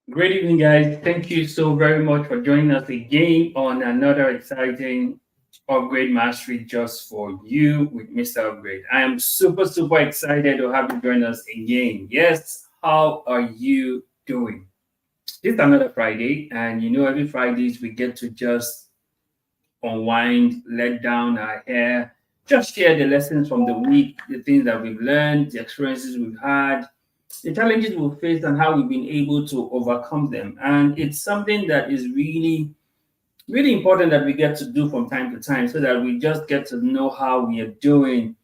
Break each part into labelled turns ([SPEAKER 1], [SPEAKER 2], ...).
[SPEAKER 1] Great evening, guys. Thank you so very much for joining us again on another exciting Upgrade Mastery just for you with Mr. Upgrade. I am super excited to have you join us again. Yes, how are you doing? It's another Friday, and every Fridays we get to just unwind, let down our hair, just share the lessons from the week, the things that we've learned, the experiences we've had, the challenges we've faced, and how we've been able to overcome them. And it's something that is really important that we get to do from time to time so that we just get to know how we are doing,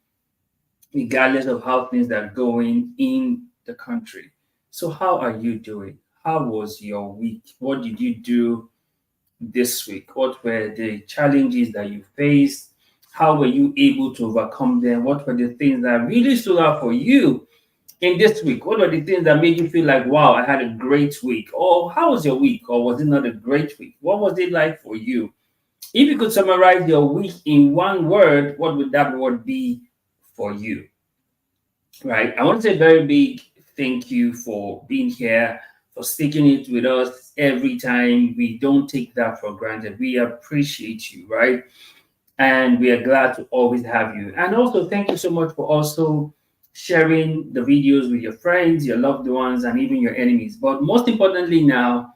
[SPEAKER 1] regardless of how things are going in the country. So, how are you doing? How was your week? What did you do this week? What were the challenges that you faced? How were you able to overcome them? What were the things that really stood out for you in this week? What were the things that made you feel like, wow, I had a great week? Or how was your week? Or was it not a great week? What was it like for you? If you could summarize your week in one word, what would that word be for you? Right? I want to say a very big thank you for being here, for sticking it with us every time. We don't take that for granted. We appreciate you, right? And we are glad to always have you. And also, thank you so much for also sharing the videos with your friends, your loved ones, and even your enemies. But most importantly, now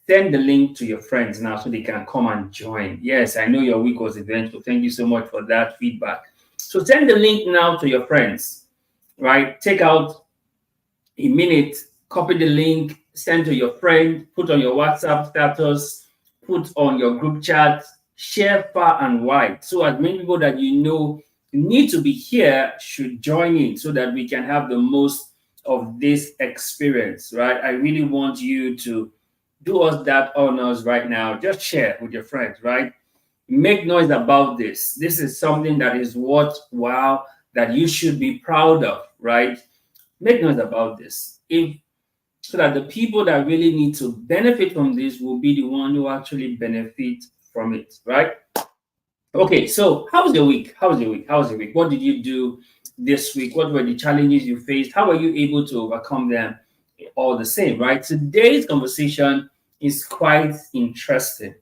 [SPEAKER 1] send the link to your friends now so they can come and join. Yes, I know your week was eventful. Thank you so much for that feedback. So send the link now to your friends, right? Take out a minute, copy the link, send to your friend, put on your WhatsApp status, put on your group chat, share far and wide. So as many people that you know need to be here should join in so that we can have the most of this experience, right? I really want you to do us that honors right now. Just share with your friends, right? Make noise about this. This is something that is worthwhile that you should be proud of, right? Make noise about this. If so that the people that really need to benefit from this will be the one who actually benefit from it, right? Okay, so how was your week? How was your week? How was your week? What did you do this week? What were the challenges you faced? How were you able to overcome them? All the same, right? Today's conversation is quite interesting.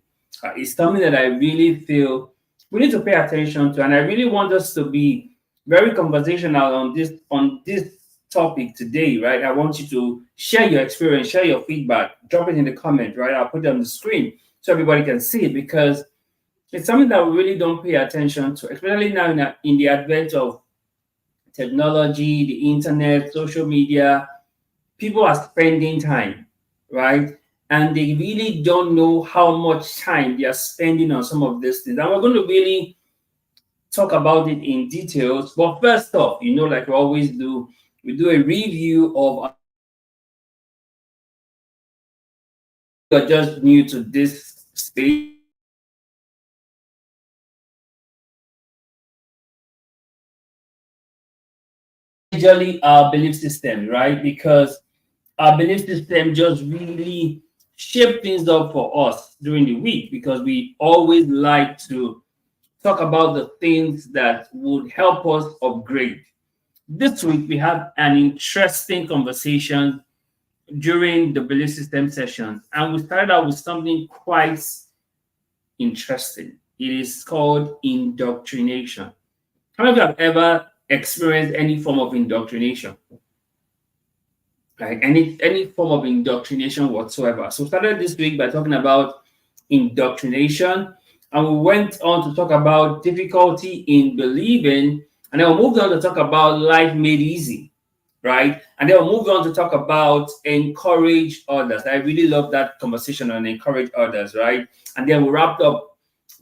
[SPEAKER 1] It's something that I really feel we need to pay attention to, and I really want us to be very conversational on this topic today, right? I want you to share your experience, share your feedback, drop it in the comment, right? I'll put it on the screen so everybody can see it because it's something that we really don't pay attention to, especially now in the advent of technology, the internet, social media. People are spending time, right? And they really don't know how much time they are spending on some of these things. And we're going to really talk about it in details. But first off, like we always do, we do a review of you're just new to this space. Majorly our belief system, right? Because our belief system just really shape things up for us during the week because we always like to talk about the things that would help us upgrade. This week, we had an interesting conversation during the belief system sessions, and we started out with something quite interesting. It is called indoctrination. How many of you have ever experienced any form of indoctrination? Like any form of indoctrination whatsoever. So we started this week by talking about indoctrination, and we went on to talk about difficulty in believing, and then we moved on to talk about life made easy, right? And then we moved on to talk about encourage others. I really love that conversation on encourage others, right? And then we wrapped up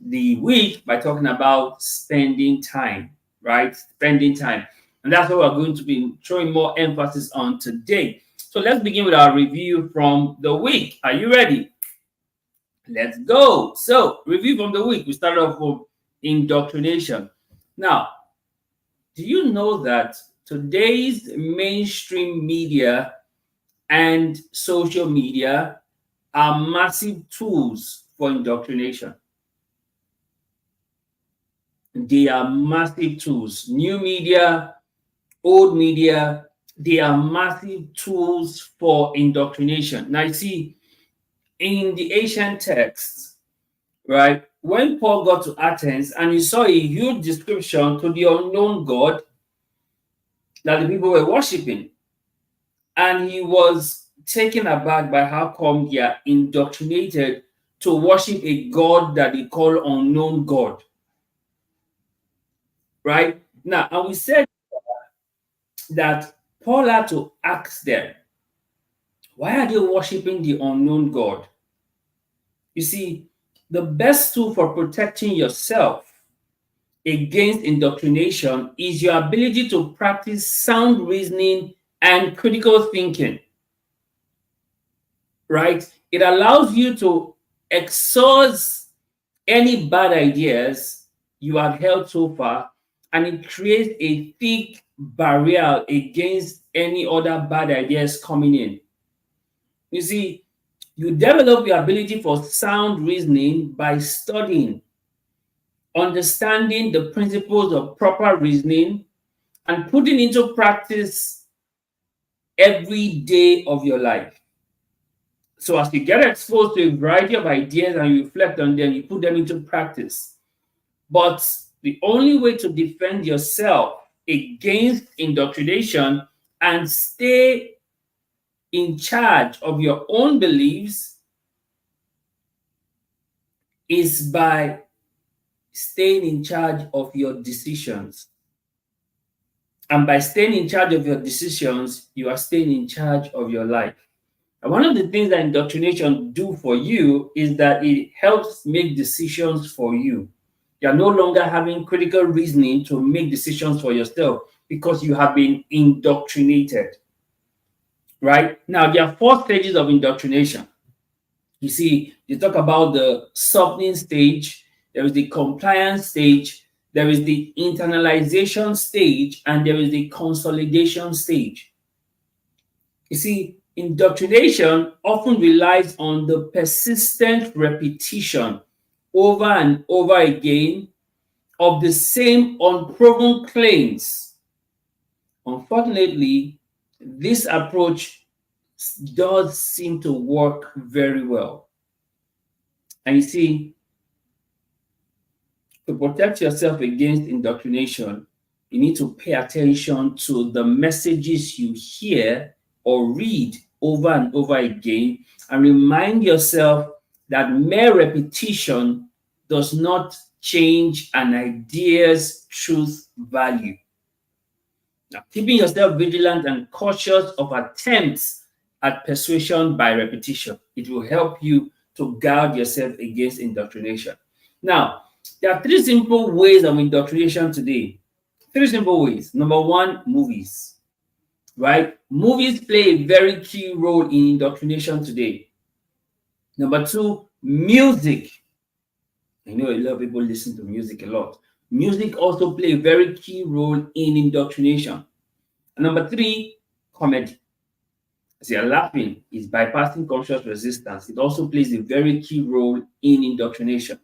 [SPEAKER 1] the week by talking about spending time, right? Spending time. And that's what we're going to be throwing more emphasis on today. So let's begin with our review from the week. Are you ready? Let's go. So, review from the week. We started off with indoctrination. Now, do you know that today's mainstream media and social media are massive tools for indoctrination? They are massive tools. New media, old media, they are massive tools for indoctrination. Now, you see, in the ancient texts, right, when Paul got to Athens and he saw a huge description to the unknown God that the people were worshiping, and he was taken aback by how come they are indoctrinated to worship a God that they call unknown God, right? Now, and we said that Paul had to ask them, why are they worshiping the unknown God? You see, the best tool for protecting yourself against indoctrination is your ability to practice sound reasoning and critical thinking, right? It allows you to exhaust any bad ideas you have held so far, and it creates a thick barrier against any other bad ideas coming in. You see, you develop your ability for sound reasoning by studying, understanding the principles of proper reasoning, and putting into practice every day of your life. So, as you get exposed to a variety of ideas and you reflect on them, you put them into practice. But the only way to defend yourself against indoctrination and stay in charge of your own beliefs is by staying in charge of your decisions. And by staying in charge of your decisions, you are staying in charge of your life. And one of the things that indoctrination do for you is that it helps make decisions for you. You are no longer having critical reasoning to make decisions for yourself because you have been indoctrinated. Right? Now, there are 4 stages of indoctrination. You see, you talk about the softening stage, there is the compliance stage, there is the internalization stage, and there is the consolidation stage. You see, indoctrination often relies on the persistent repetition over and over again of the same unproven claims. Unfortunately, this approach does seem to work very well. And you see, to protect yourself against indoctrination, you need to pay attention to the messages you hear or read over and over again, and remind yourself that mere repetition does not change an idea's truth value. Now, keeping yourself vigilant and cautious of attempts at persuasion by repetition, it will help you to guard yourself against indoctrination. Now, there are 3 simple ways of indoctrination today. 3 simple ways. Number 1, movies. Right? Movies play a very key role in indoctrination today. Number 2, music. I know a lot of people listen to music a lot. Music also plays a very key role in indoctrination. And number 3, comedy. As you're laughing, is bypassing conscious resistance. It also plays a very key role in indoctrination.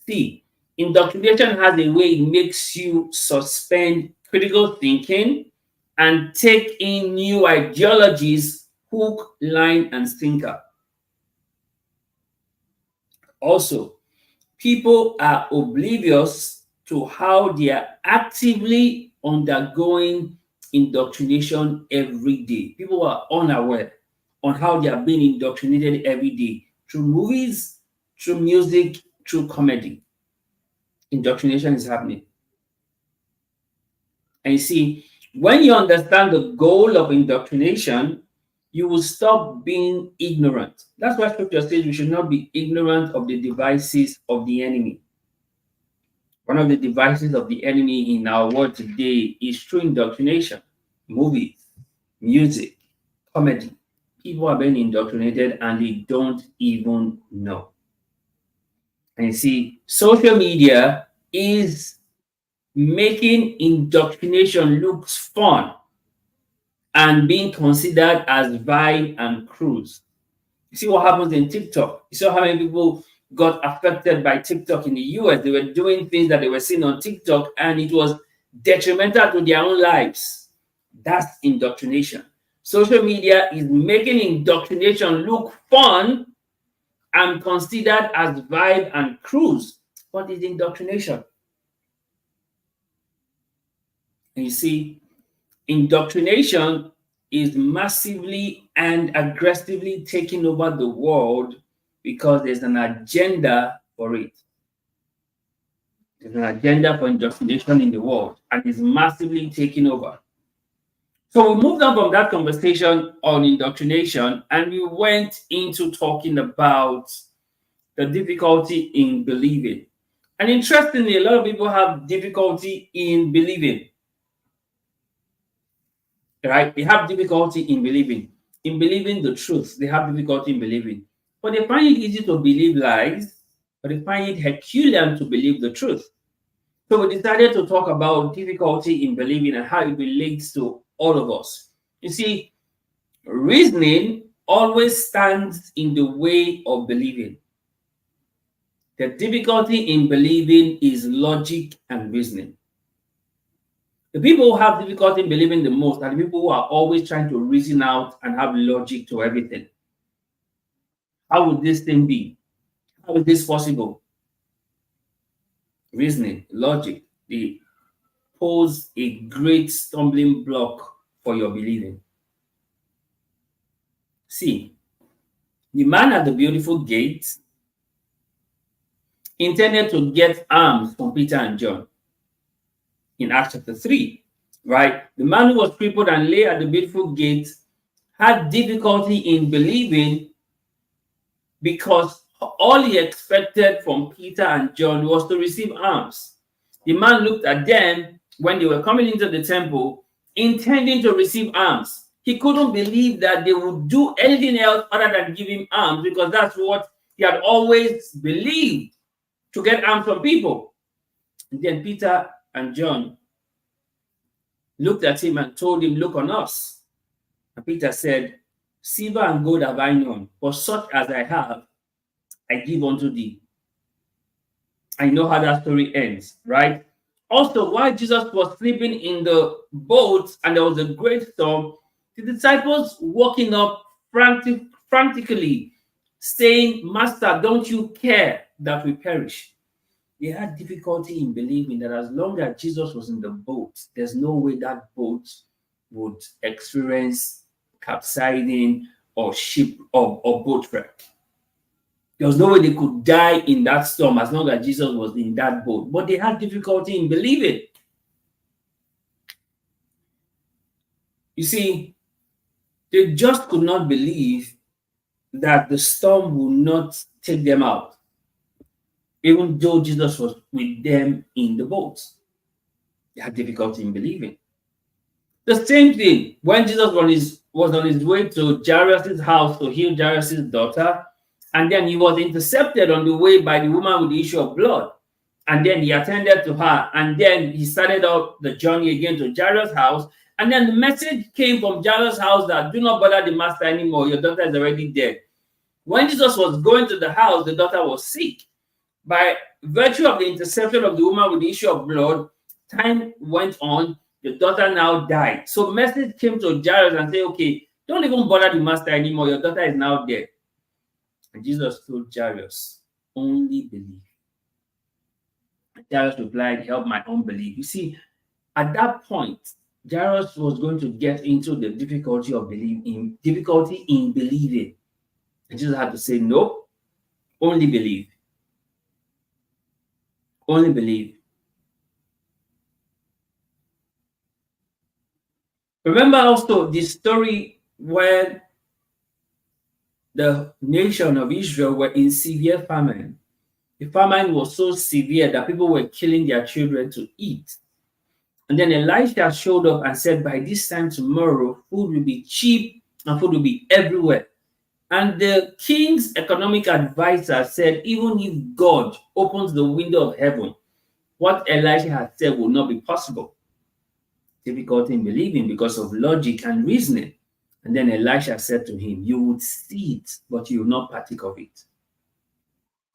[SPEAKER 1] See, indoctrination has a way it makes you suspend critical thinking and take in new ideologies, hook, line, and sinker. Also, people are oblivious to how they are actively undergoing indoctrination every day. People are unaware on how they are being indoctrinated every day through movies, through music, through comedy. Indoctrination is happening. And you see, when you understand the goal of indoctrination, you will stop being ignorant. That's why scripture says we should not be ignorant of the devices of the enemy. One of the devices of the enemy in our world today is through indoctrination. Movies, music, comedy. People are being indoctrinated and they don't even know. And you see, social media is making indoctrination looks fun and being considered as vile and cruise. You see what happens in TikTok. You saw how many people got affected by TikTok in the US. They were doing things that they were seeing on TikTok, and it was detrimental to their own lives. That's indoctrination. Social media is making indoctrination look fun and considered as vibe and cruise. What is indoctrination? And you see, indoctrination is massively and aggressively taking over the world because there's an agenda for it. There's an agenda for indoctrination in the world, and it's massively taking over. So we moved on from that conversation on indoctrination, and we went into talking about the difficulty in believing. And interestingly, a lot of people have difficulty in believing. Right? They have difficulty in believing the truth. They have difficulty in believing. But they find it easy to believe lies, but they find it Herculean to believe the truth. So we decided to talk about difficulty in believing and how it relates to all of us. You see, reasoning always stands in the way of believing. The difficulty in believing is logic and reasoning. The people who have difficulty in believing the most are the people who are always trying to reason out and have logic to everything. How would this thing be? How is this possible? Reasoning, logic, they pose a great stumbling block for your believing. See, the man at the beautiful gate intended to get alms from Peter and John in Acts chapter 3, right? The man who was crippled and lay at the beautiful gate had difficulty in believing because all he expected from Peter and John was to receive alms. The man looked at them when they were coming into the temple, intending to receive alms. He couldn't believe that they would do anything else other than give him alms, because that's what he had always believed, to get alms from people. And then Peter and John looked at him and told him, "Look on us." And Peter said, "Silver and gold have I none, but such as I have, I give unto thee." I know how that story ends, right? Also, while Jesus was sleeping in the boat and there was a great storm, the disciples walking up frantically, saying, "Master, don't you care that we perish?" They had difficulty in believing that as long as Jesus was in the boat, there's no way that boat would experience capsizing or ship or boat wreck. There was no way they could die in that storm as long as Jesus was in that boat. But they had difficulty in believing. You see, they just could not believe that the storm would not take them out, even though Jesus was with them in the boat. They had difficulty in believing. The same thing when Jesus was on his way to Jairus' house to heal Jairus' daughter, and then he was intercepted on the way by the woman with the issue of blood. And then he attended to her, and then he started out the journey again to Jairus' house. And then the message came from Jairus' house that, "Do not bother the master anymore, your daughter is already dead." When Jesus was going to the house, the daughter was sick. By virtue of the interception of the woman with the issue of blood, time went on, the daughter now died. So message came to Jairus and said, "Okay, don't even bother the master anymore, your daughter is now dead." And Jesus told Jairus, "Only believe." And Jairus replied, "Help my unbelief." You see, at that point, Jairus was going to get into the difficulty in believing. And Jesus had to say, "Nope, only believe. Only believe." Remember also the story where the nation of Israel were in severe famine. The famine was so severe that people were killing their children to eat. And then Elisha showed up and said, "By this time tomorrow, food will be cheap and food will be everywhere." And the king's economic advisor said, even if God opens the window of heaven, what Elisha had said will not be possible. Difficulty in believing because of logic and reasoning. And then Elisha said to him, "You would see it, but you will not partake of it."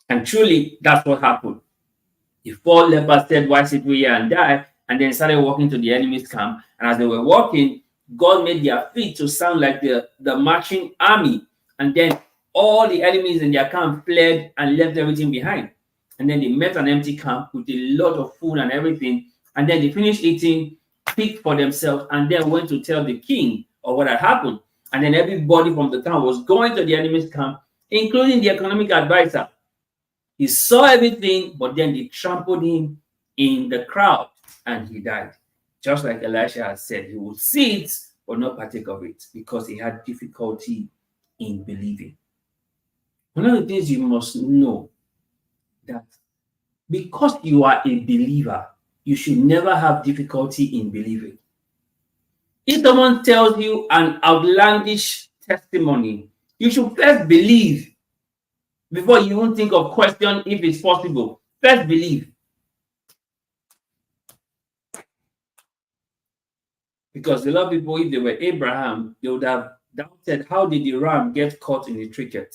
[SPEAKER 1] And truly, that's what happened. The 4 lepers said, "Why sit we here and die?" And then started walking to the enemy's camp. And as they were walking, God made their feet to sound like the marching army. And then all the enemies in their camp fled and left everything behind. And then they met an empty camp with a lot of food and everything. And then they finished eating, picked for themselves, and then went to tell the king of what had happened. And then everybody from the town was going to the enemy's camp, including the economic advisor. He saw everything, but then they trampled him in the crowd and he died. Just like Elisha had said, he would see it but not partake of it because he had difficulty in believing. One of the things you must know that because you are a believer, you should never have difficulty in believing. If someone tells you an outlandish testimony, you should first believe before you even think of question if it's possible. First believe. Because a lot of people, if they were Abraham, they would have doubted how did the ram get caught in the thicket.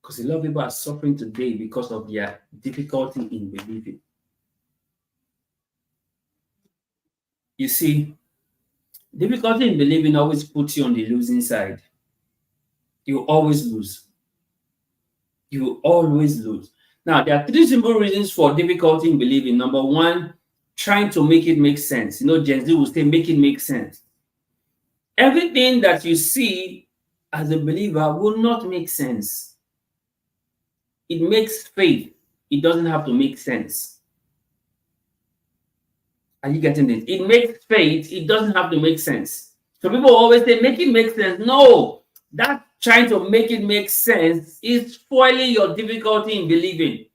[SPEAKER 1] Because a lot of people are suffering today because of their difficulty in believing. You see, difficulty in believing always puts you on the losing side. You always lose. You always lose. Now, there are three simple reasons for difficulty in believing. Number one, trying to make it make sense. Gen Z will say, make it make sense. Everything that you see as a believer will not make sense. It makes faith. It doesn't have to make sense. Are you getting this? It makes faith. It doesn't have to make sense. So people always say, make it make sense. No, that trying to make it make sense is spoiling your difficulty in believing.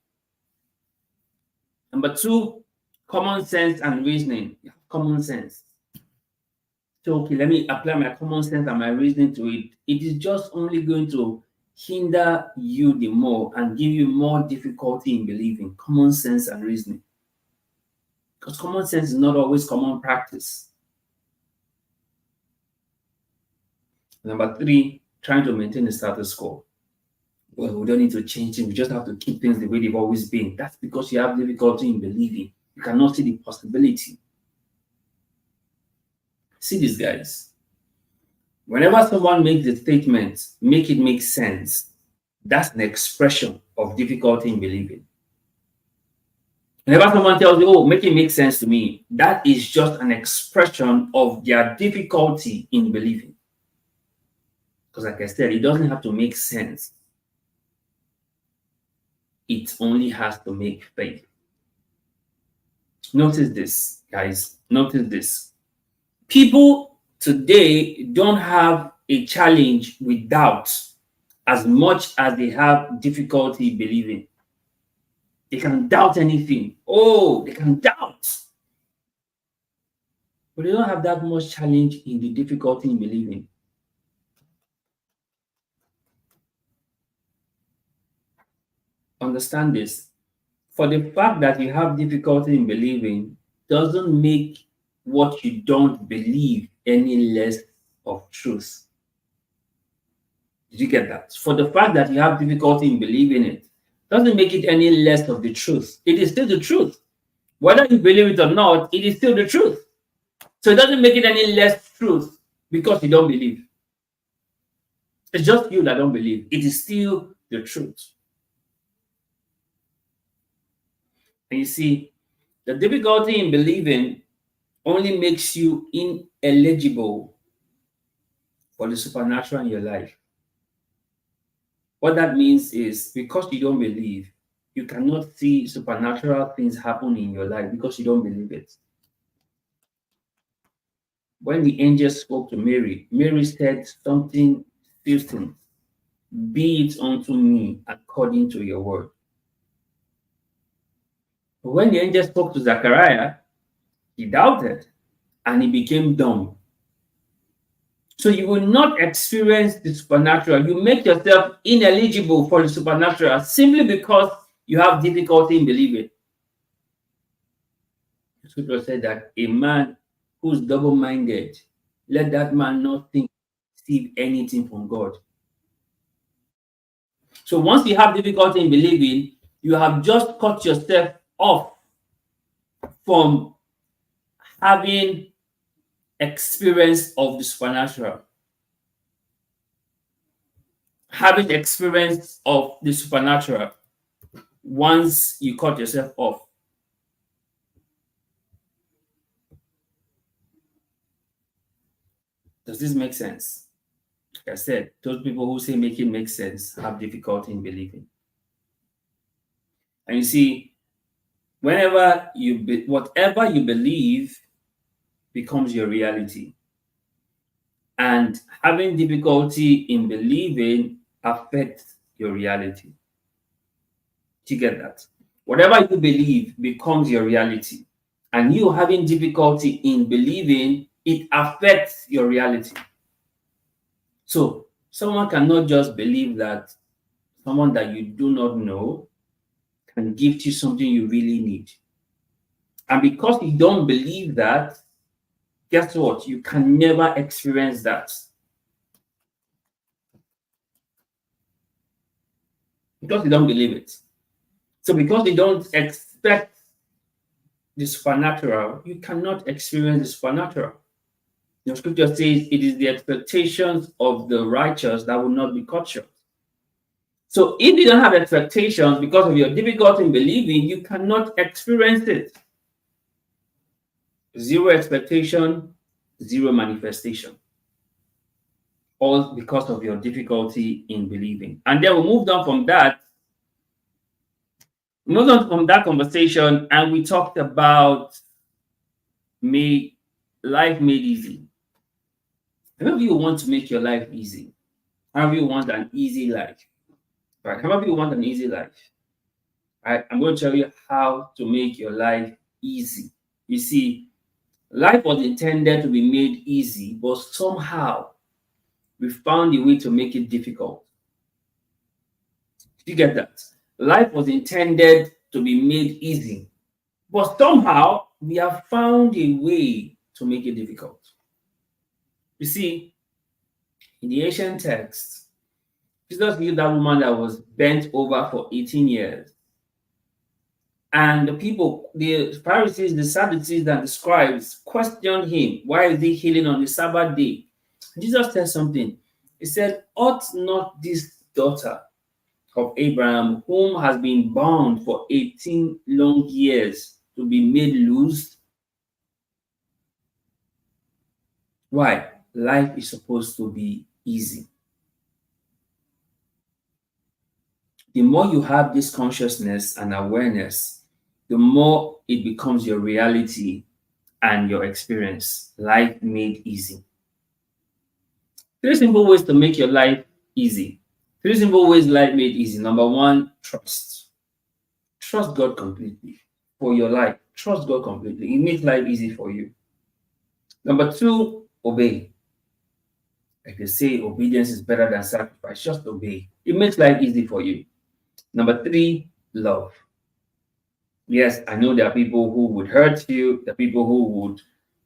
[SPEAKER 1] Number two, common sense and reasoning. Common sense. So, okay, let me apply my common sense and my reasoning to it. It is just only going to hinder you the more and give you more difficulty in believing. Common sense and reasoning. Because common sense is not always common practice. Number three, trying to maintain the status quo. Well, we don't need to change it. We just have to keep things the way they've always been. That's because you have difficulty in believing. You cannot see the possibility. See this, guys. Whenever someone makes a statement, make it make sense, that's an expression of difficulty in believing. Whenever someone tells you, oh, make it make sense to me, that is just an expression of their difficulty in believing. Because like I said, it doesn't have to make sense. It only has to make faith. Notice this, guys. Notice this. People today don't have a challenge with doubt as much as they have difficulty believing. They can doubt anything. Oh, they can doubt. But they don't have that much challenge in the difficulty in believing. Understand this. For the fact that you have difficulty in believing doesn't make what you don't believe any less of truth. Did you get that? For the fact that you have difficulty in believing it doesn't make it any less of the truth. It is still the truth. Whether you believe it or not, it is still the truth. So it doesn't make it any less truth because you don't believe. It's just you that don't believe. It is still the truth. And you see, the difficulty in believing only makes you ineligible for the supernatural in your life. What that means is because you don't believe, you cannot see supernatural things happen in your life because you don't believe it. When the angel spoke to Mary, Mary said something certain, be it unto me according to your word. But when the angel spoke to Zechariah, he doubted and he became dumb. So you will not experience the supernatural. You make yourself ineligible for the supernatural simply because you have difficulty in believing. The scripture said that a man who's double-minded, let that man not think receive anything from God. So once you have difficulty in believing, you have just cut yourself off from having experience of the supernatural. Having experience of the supernatural once you cut yourself off. Does this make sense? Like I said, those people who say make it make sense have difficulty in believing. And you see, whatever you believe becomes your reality. And having difficulty in believing affects your reality. Do you get that? Whatever you believe becomes your reality. And you having difficulty in believing, it affects your reality. So someone cannot just believe that someone that you do not know can gift you something you really need. And because you don't believe that, guess what? You can never experience that. Because you don't believe it. So because you don't expect the supernatural, you cannot experience the supernatural. The scripture says it is the expectations of the righteous that will not be cut short. So if you don't have expectations because of your difficulty in believing, you cannot experience it. Zero expectation, zero manifestation. All because of your difficulty in believing. And then we moved on from that. We moved on from that conversation and we talked about life made easy. How many of you want to make your life easy? How many of you want an easy life? Right? How many of you want an easy life? I'm going to tell you how to make your life easy. You see, life was intended to be made easy, but somehow we found a way to make it difficult. Did you get that? Life was intended to be made easy, but somehow we have found a way to make it difficult. You see, in the ancient text, Jesus healed that woman that was bent over for 18 years. And the people, the Pharisees, the Sadducees, and the scribes questioned him. Why is he healing on the Sabbath day? Jesus said something. He said, ought not this daughter of Abraham, whom has been bound for 18 long years, to be made loose? Why? Life is supposed to be easy. The more you have this consciousness and awareness, the more it becomes your reality and your experience. Life made easy. 3 simple ways to make your life easy. 3 simple ways life made easy. Number 1, trust. Trust God completely for your life. Trust God completely. It makes life easy for you. Number 2, obey. Like they say, obedience is better than sacrifice. Just obey. It makes life easy for you. Number 3, love. Yes, I know there are people who would hurt you, there are people who would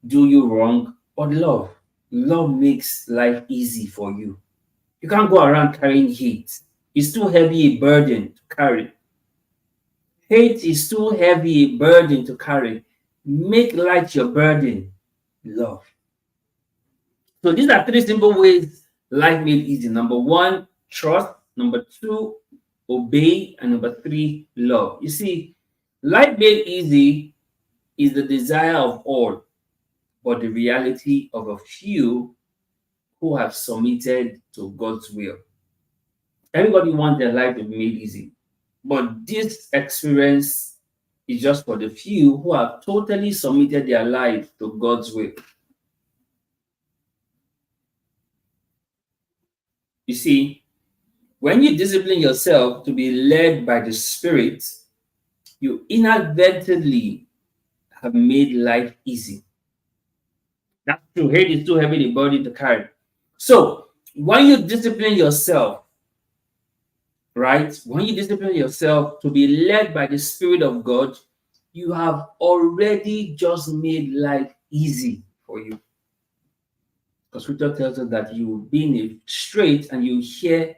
[SPEAKER 1] do you wrong, but love. Love makes life easy for you. You can't go around carrying hate. It's too heavy a burden to carry. Hate is too heavy a burden to carry. Make light your burden. Love. So these are 3 simple ways life made easy. Number 1, trust. Number 2, obey. And number 3, love. You see, life made easy is the desire of all, but the reality of a few who have submitted to God's will. Everybody wants their life to be made easy, but this experience is just for the few who have totally submitted their life to God's will. You see, when you discipline yourself to be led by the Spirit, you inadvertently have made life easy. That's true. Hate is too heavy a burden to carry. So when you discipline yourself, right? When you discipline yourself to be led by the Spirit of God, you have already just made life easy for you. Because Scripture tells us that you will be in it straight and you hear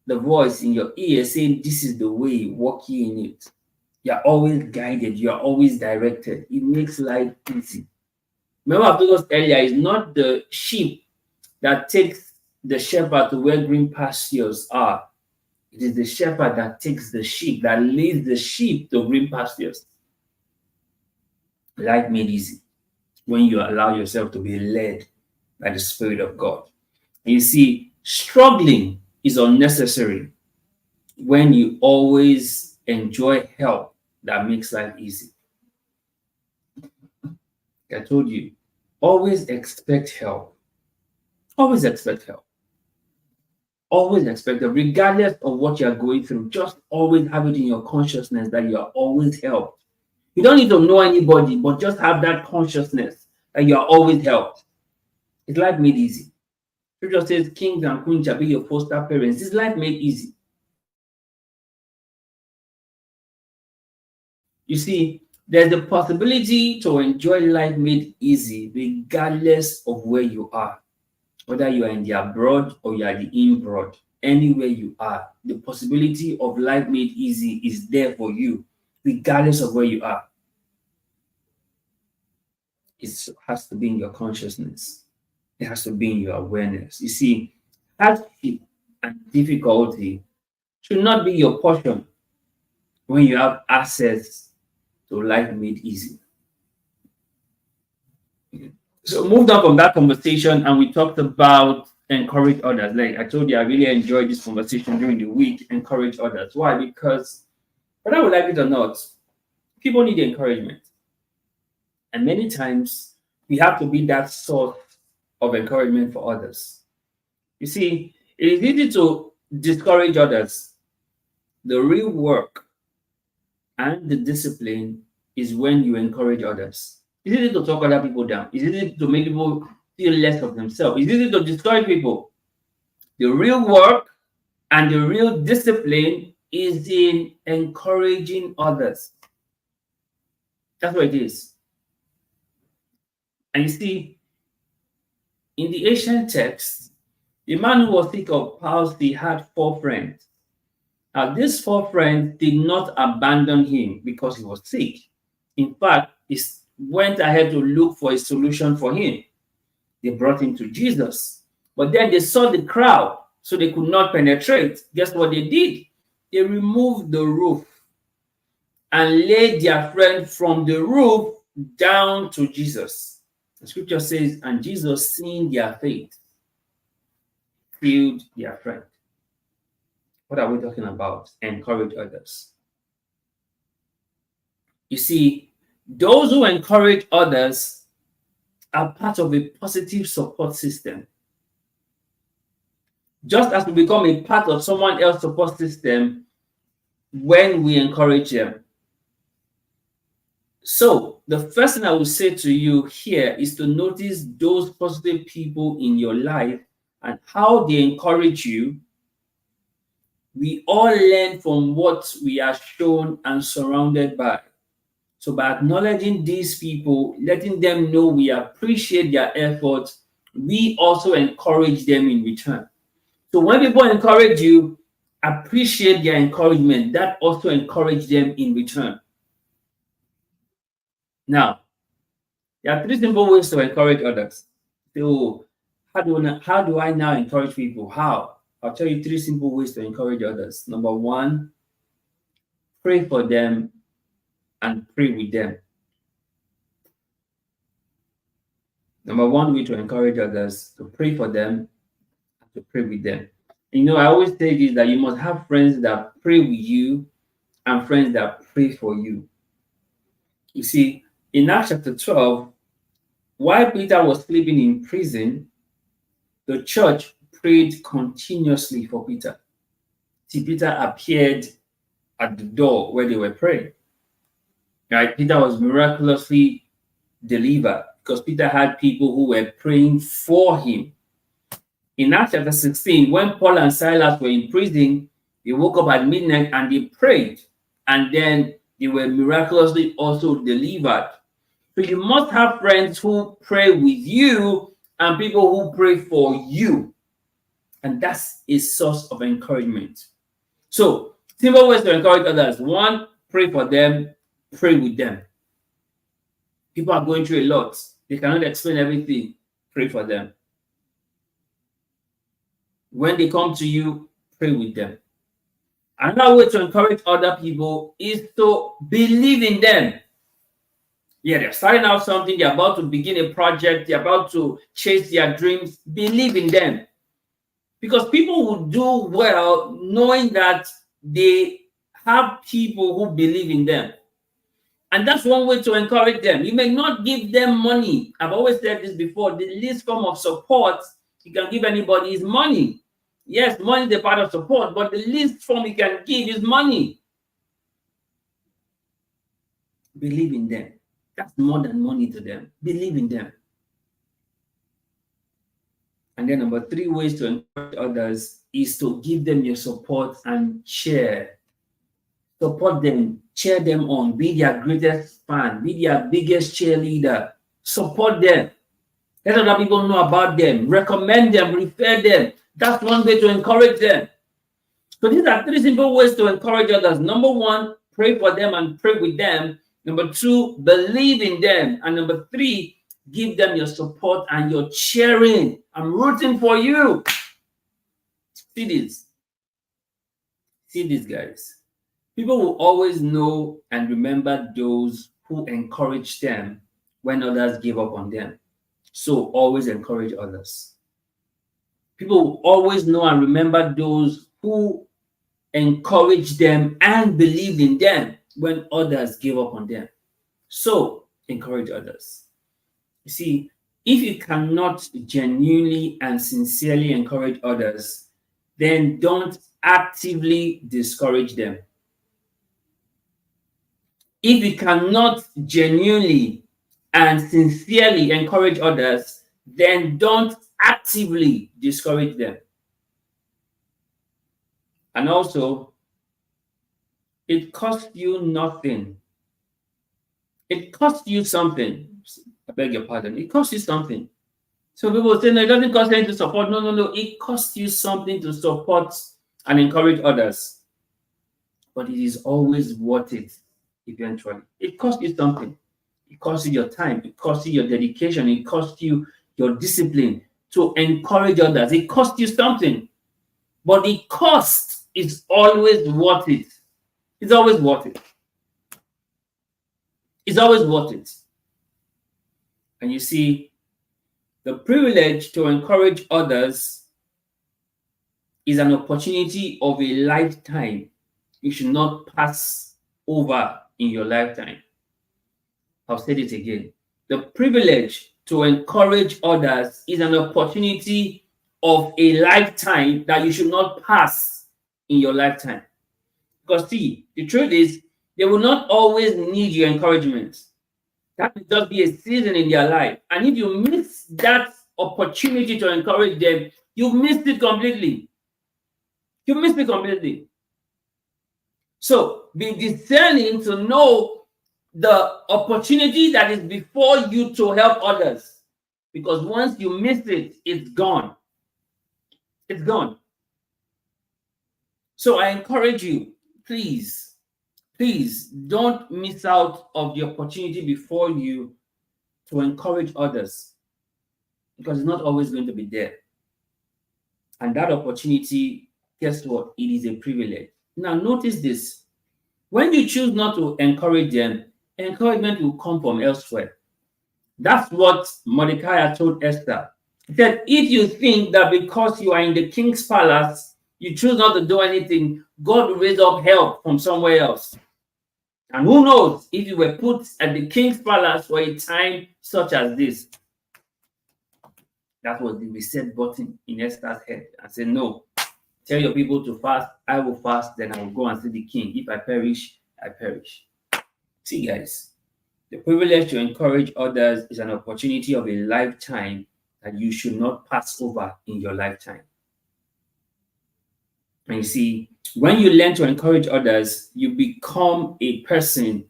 [SPEAKER 1] the voice in your ear saying, "This is the way, walk ye in it." You're always guided, you're always directed. It makes life easy. Remember, I told us earlier, it's not the sheep that takes the shepherd to where green pastures are. It is the shepherd that takes the sheep, that leads the sheep to green pastures. Life made easy when you allow yourself to be led by the Spirit of God. And you see, struggling is unnecessary when you always enjoy help that makes life easy. I told you, always expect help. Always expect help. Always expect help, regardless of what you're going through. Just always have it in your consciousness that you are always helped. You don't need to know anybody, but just have that consciousness that you are always helped. It's life made easy. Scripture says, kings and queens shall be your foster parents. It's life made easy. You see, there's the possibility to enjoy life made easy regardless of where you are, whether you are in the abroad or you are the inbroad, anywhere you are. The possibility of life made easy is there for you, regardless of where you are. It has to be in your consciousness. It has to be in your awareness. You see, hardship and difficulty should not be your portion when you have access to life made easy. So moved on from that conversation, and we talked about encourage others. Like I told you, I really enjoyed this conversation during the week. Encourage others. Why? Because whether we like it or not, people need encouragement. And many times we have to be that source of encouragement for others. You see, it is easy to discourage others. The real work and the discipline is when you encourage others. It's easy to talk other people down. It's easy to make people feel less of themselves. It's easy to discourage people. The real work and the real discipline is in encouraging others. That's what it is. And you see, in the ancient text, the man who was sick of palsy had 4 friends. Now, these 4 friends did not abandon him because he was sick. In fact, he went ahead to look for a solution for him. They brought him to Jesus. But then they saw the crowd, so they could not penetrate. Guess what they did? They removed the roof and laid their friend from the roof down to Jesus. The scripture says, and Jesus, seeing their faith, healed their friend. What are we talking about? Encourage others. You see, those who encourage others are part of a positive support system. Just as we become a part of someone else's support system when we encourage them. So, the first thing I will say to you here is to notice those positive people in your life and how they encourage you. We all learn from what we are shown and surrounded by. So by acknowledging these people, letting them know we appreciate their efforts, we also encourage them in return. So when people encourage you, appreciate their encouragement. That also encourages them in return. Now, there are 3 simple ways to encourage others. So how do I now encourage people? How? I'll tell you 3 simple ways to encourage others. Number 1, pray for them and pray with them. Number 1 way to encourage others, to pray for them and to pray with them. You know, I always say this, that you must have friends that pray with you and friends that pray for you. You see, in Acts chapter 12, while Peter was sleeping in prison, the church prayed continuously for Peter. See, Peter appeared at the door where they were praying. Right? Peter was miraculously delivered because Peter had people who were praying for him. In Acts chapter 16, when Paul and Silas were in prison, they woke up at midnight and they prayed, and then they were miraculously also delivered. So you must have friends who pray with you and people who pray for you. And that's a source of encouragement. So, simple ways to encourage others. 1, pray for them, pray with them. People are going through a lot. They cannot explain everything. Pray for them. When they come to you, pray with them. Another way to encourage other people is to believe in them. Yeah, they're starting out something, they're about to begin a project, they're about to chase their dreams. Believe in them. Because people will do well knowing that they have people who believe in them. And that's one way to encourage them. You may not give them money. I've always said this before. The least form of support you can give anybody is money. Yes, money is a part of support, but the least form you can give is money. Believe in them. That's more than money to them. Believe in them. And then number 3 ways to encourage others is to give them your support and cheer. Support them, cheer them on, be their greatest fan, be their biggest cheerleader. Support them. Let other people know about them, recommend them, refer them. That's one way to encourage them. So these are 3 simple ways to encourage others. Number 1, pray for them and pray with them. Number 2, believe in them. And number 3, give them your support and your cheering. I'm rooting for you. See this. See this, guys. People will always know and remember those who encourage them when others give up on them. So always encourage others. People will always know and remember those who encourage them and believe in them when others give up on them. So encourage others. You see, if you cannot genuinely and sincerely encourage others, then don't actively discourage them. If you cannot genuinely and sincerely encourage others, then don't actively discourage them. And also, it costs you nothing. It costs you something. I beg your pardon. It costs you something. So people say, no, it doesn't cost anything to support. No. It costs you something to support and encourage others. But it is always worth it eventually. It costs you something. It costs you your time. It costs you your dedication. It costs you your discipline to encourage others. It costs you something. But the cost is always worth it. It's always worth it. It's always worth it. And you see, the privilege to encourage others is an opportunity of a lifetime. You should not pass over in your lifetime. I'll say it again. The privilege to encourage others is an opportunity of a lifetime that you should not pass in your lifetime. Because see, the truth is, they will not always need your encouragement. That will just be a season in their life. And if you miss that opportunity to encourage them, you missed it completely. You missed it completely. So be discerning to know the opportunity that is before you to help others. Because once you miss it, it's gone. It's gone. So I encourage you, please don't miss out of the opportunity before you to encourage others, because it's not always going to be there. And that opportunity, guess what? It is a privilege. Now notice this. When you choose not to encourage them, encouragement will come from elsewhere. That's what Mordecai told Esther. He said, if you think that because you are in the king's palace, you choose not to do anything, God will raise up help from somewhere else. And who knows if you were put at the king's palace for a time such as this. That was the reset button in Esther's head. And said, no, tell your people to fast. I will fast, then I will go and see the king. If I perish, I perish. See, guys, the privilege to encourage others is an opportunity of a lifetime that you should not pass over in your lifetime. And you see, when you learn to encourage others, you become a person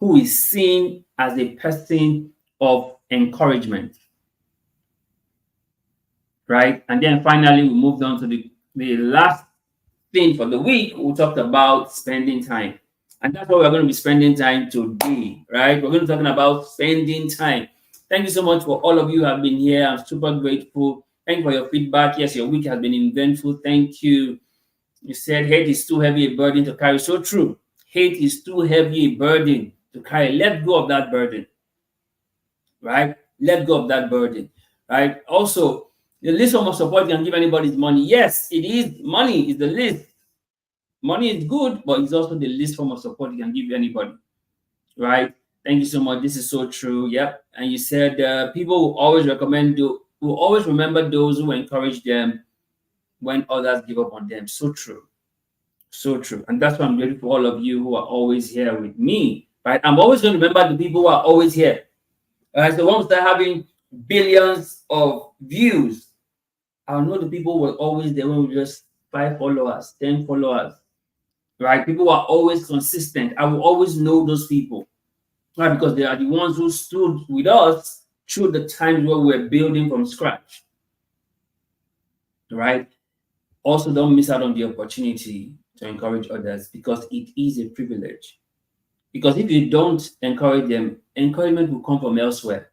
[SPEAKER 1] who is seen as a person of encouragement. Right? And then finally, we moved on to the last thing for the week. We talked about spending time. And that's what we're going to be spending time today, right? We're going to be talking about spending time. Thank you so much for all of you who have been here. I'm super grateful. Thank you for your feedback. Yes, your week has been eventful. Thank you. You said hate is too heavy a burden to carry. So true. Hate is too heavy a burden to carry. Let go of that burden, right? Let go of that burden, right? Also, the least form of support you can give anybody is money. Yes, it is. Money is the least. Money is good, but it's also the least form of support you can give anybody, right? Thank you so much. This is so true. Yep. And you said people will always will always remember those who encourage them when others give up on them. So true. So true. And that's why I'm grateful for all of you who are always here with me, right? I'm always going to remember the people who are always here. All right. So when we start having billions of views, I'll know the people who were always there when we just 5 followers, 10 followers, right? People who are always consistent. I will always know those people, right? Because they are the ones who stood with us through the times where we're building from scratch, right? Also, don't miss out on the opportunity to encourage others because it is a privilege. Because if you don't encourage them, encouragement will come from elsewhere.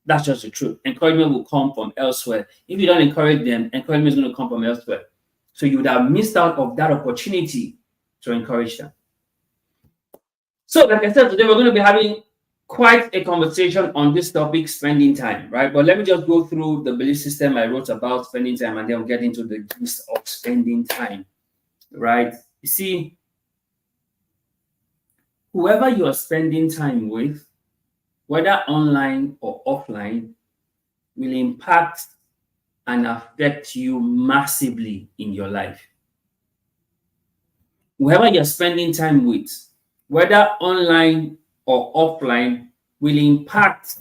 [SPEAKER 1] That's just the truth. Encouragement will come from elsewhere. If you don't encourage them, encouragement is going to come from elsewhere. So you would have missed out of that opportunity to encourage them. So, like I said, today we're going to be having quite a conversation on this topic, spending time, right? But let me just go through the belief system I wrote about spending time, and then we'll get into the gist of spending time, right? You see, whoever you are spending time with, whether online or offline, will impact and affect you massively in your life. Whoever you're spending time with, whether online or offline, will impact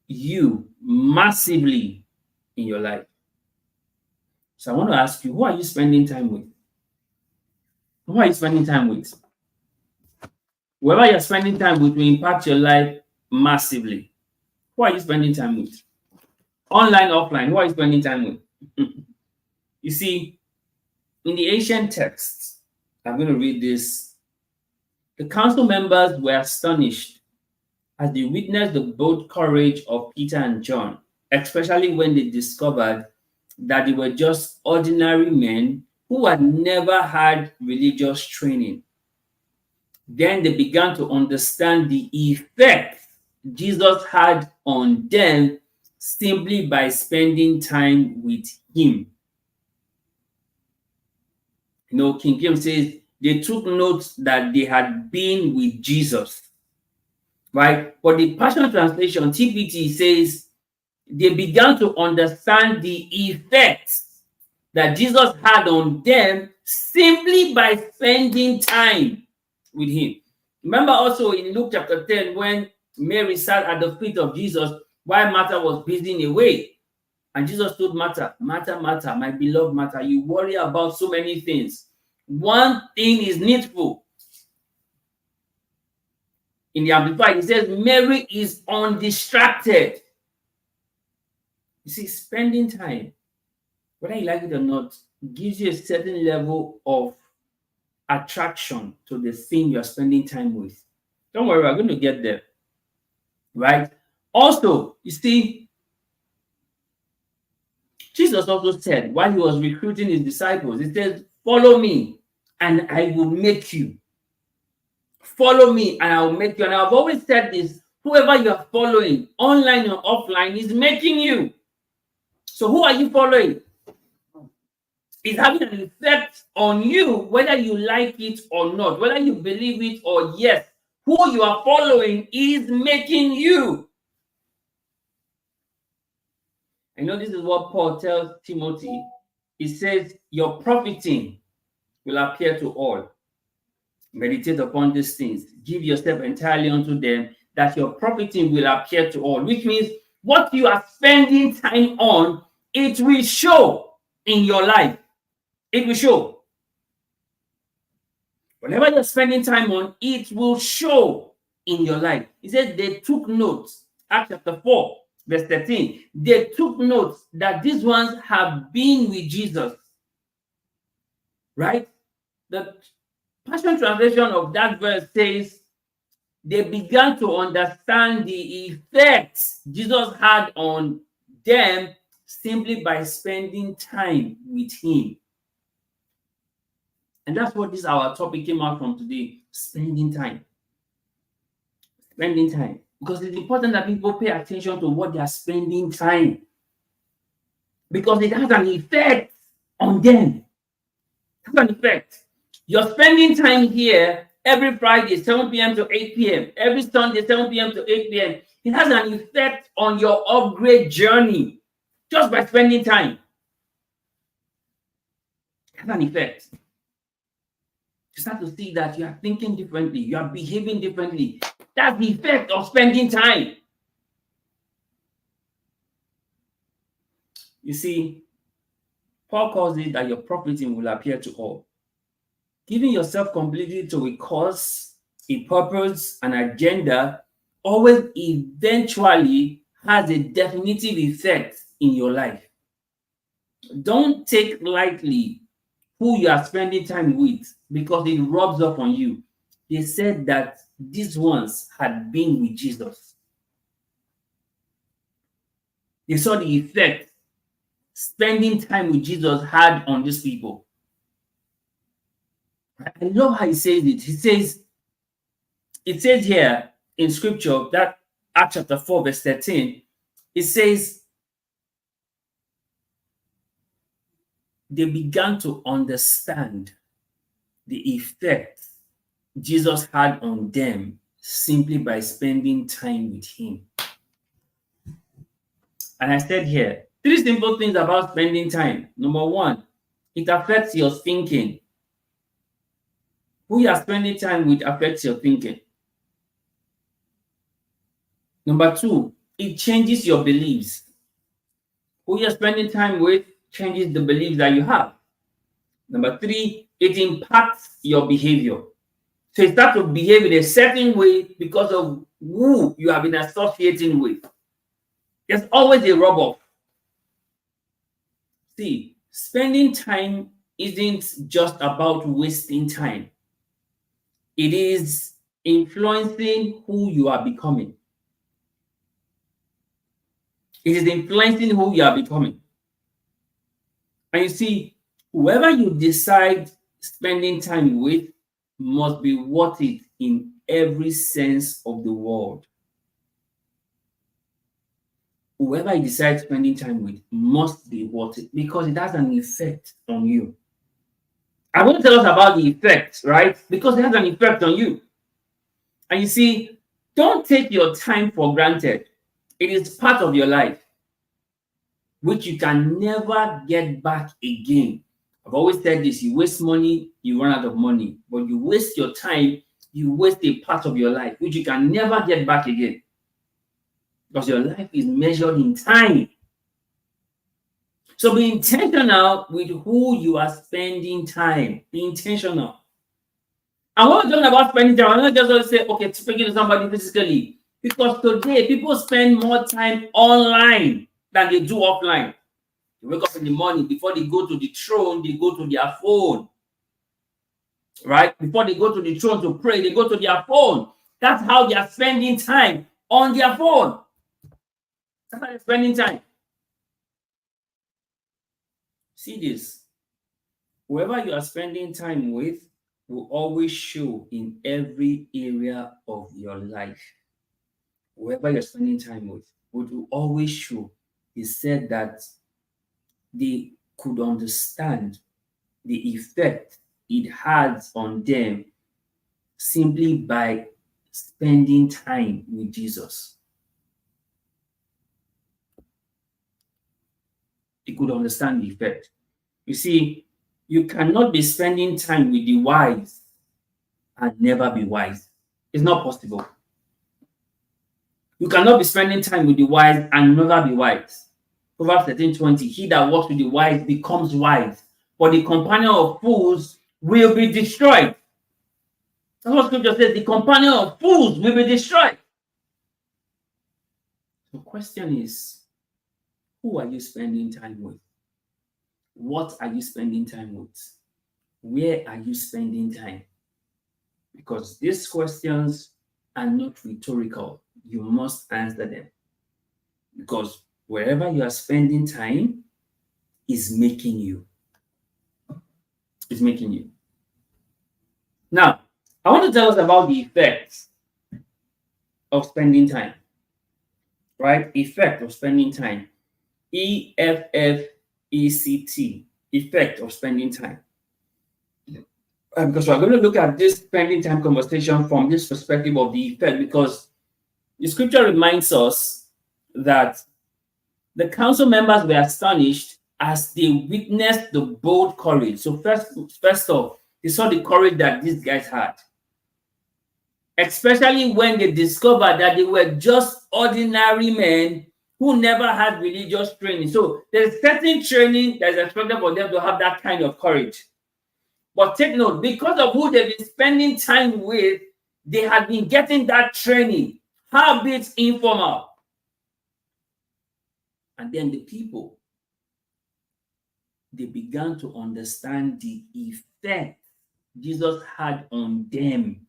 [SPEAKER 1] you massively in your life. So I want to ask you, who are you spending time with? Who are you spending time with? Whoever you're spending time with will impact your life massively. Who are you spending time with? Online, offline, who are you spending time with? You see, in the ancient texts, I'm going to read this. The council members were astonished as they witnessed the bold courage of Peter and John, especially when they discovered that they were just ordinary men who had never had religious training. Then they began to understand the effect Jesus had on them simply by spending time with him. You know, King James says they took note that they had been with Jesus, right? But the Passion Translation, TPT, says they began to understand the effect that Jesus had on them simply by spending time with him. Remember also in Luke chapter 10, when Mary sat at the feet of Jesus while Martha was busy away. And Jesus told Martha, Martha, Martha, my beloved Martha, you worry about so many things. One thing is needful. In the Amplified, it says, Mary is undistracted. You see, spending time, whether you like it or not, gives you a certain level of attraction to the thing you're spending time with. Don't worry, we're going to get there, right? Also, you see, Jesus also said while he was recruiting his disciples, he said, follow me and I will make you. Follow me and I will make you. And I've always said this, whoever you're following, online or offline, is making you. So who are you following? It's having an effect on you, whether you like it or not, whether you believe it or yes. Who you are following is making you. I know this is what Paul tells Timothy. He says, your profiting will appear to all. Meditate upon these things. Give yourself entirely unto them, that your profiting will appear to all. Which means what you are spending time on, it will show in your life. It will show. Whatever you're spending time on, it will show in your life. He said they took notes. Acts chapter 4, verse 13. They took notes that these ones have been with Jesus. Right? The Passion Translation of that verse says, they began to understand the effects Jesus had on them simply by spending time with him. And that's what this our topic came out from today, spending time. Spending time. Because it's important that people pay attention to what they are spending time. Because it has an effect on them. It has an effect. You're spending time here every Friday, 7 p.m. to 8 p.m. Every Sunday, 7 p.m. to 8 p.m. It has an effect on your upgrade journey just by spending time. It has an effect. You start to see that you are thinking differently, you are behaving differently. That's the effect of spending time. You see, Paul calls it that your profiting will appear to all. Giving yourself completely to a cause, a purpose, an agenda always eventually has a definitive effect in your life. Don't take lightly who you are spending time with because it rubs off on you. They said that these ones had been with Jesus. They saw the effect spending time with Jesus had on these people. I love how he says it. It says here in scripture, that Acts chapter 4, verse 13, it says, they began to understand the effect Jesus had on them simply by spending time with him. And I said here, 3 simple things about spending time. Number 1, it affects your thinking. Who you are spending time with affects your thinking. Number 2, it changes your beliefs. Who you are spending time with changes the beliefs that you have. Number 3, it impacts your behavior. So you start to behave in a certain way because of who you have been associating with. There's always a rub-off. See, spending time isn't just about wasting time. It is influencing who you are becoming. It is influencing who you are becoming. And you see, whoever you decide spending time with must be worth it in every sense of the word. Whoever you decide spending time with must be worth it because it has an effect on you. I want to tell us about the effect, right? Because it has an effect on you. And you see, don't take your time for granted. It is part of your life, which you can never get back again. I've always said this, you waste money, you run out of money. But you waste your time, you waste a part of your life, which you can never get back again. Because your life is measured in time. So be intentional with who you are spending time. Be intentional. And when we're talking about spending time, I'm not just going to say, okay, speaking to somebody physically. Because today, people spend more time online than they do offline. They wake up in the morning, before they go to the throne, they go to their phone. Right? Before they go to the throne to pray, they go to their phone. That's how they are spending time, on their phone. That's how they're spending time. See this. Whoever you are spending time with will always show in every area of your life. Whoever you're spending time with will always show. He said that they could understand the effect it has on them simply by spending time with Jesus. They could understand the effect. You see, you cannot be spending time with the wise and never be wise. It's not possible. You cannot be spending time with the wise and never be wise. Proverbs 13:20, he that walks with the wise becomes wise, but the companion of fools will be destroyed. That's what scripture says, the companion of fools will be destroyed. The question is, who are you spending time with? What are you spending time with? where are you spending time? Because these questions are not rhetorical. You must answer them. Because wherever you are spending time is making you. It's making you. Now, I want to tell us about the effects of spending time. Right? Effect of spending time. EFFECT. Effect of spending time. Because we're going to look at this spending time conversation from this perspective of the effect, because the scripture reminds us that the council members were astonished as they witnessed the bold courage. So first off, they saw the courage that these guys had, especially when they discovered that they were just ordinary men who never had religious training. So there's certain training that's expected for them to have that kind of courage. But take note, because of who they've been spending time with, they had been getting that training, habits informal. And then the people, they began to understand the effect Jesus had on them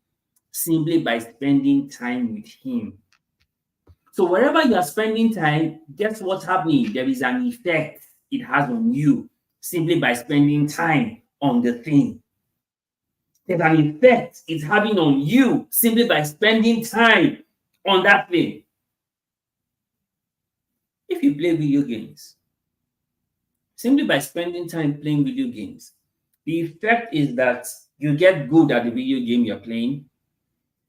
[SPEAKER 1] simply by spending time with him. So wherever you are spending time, guess what's happening? There is an effect it has on you simply by spending time on the thing. There's an effect it's having on you simply by spending time on that thing. If you play video games, simply by spending time playing video games, the effect is that you get good at the video game you're playing,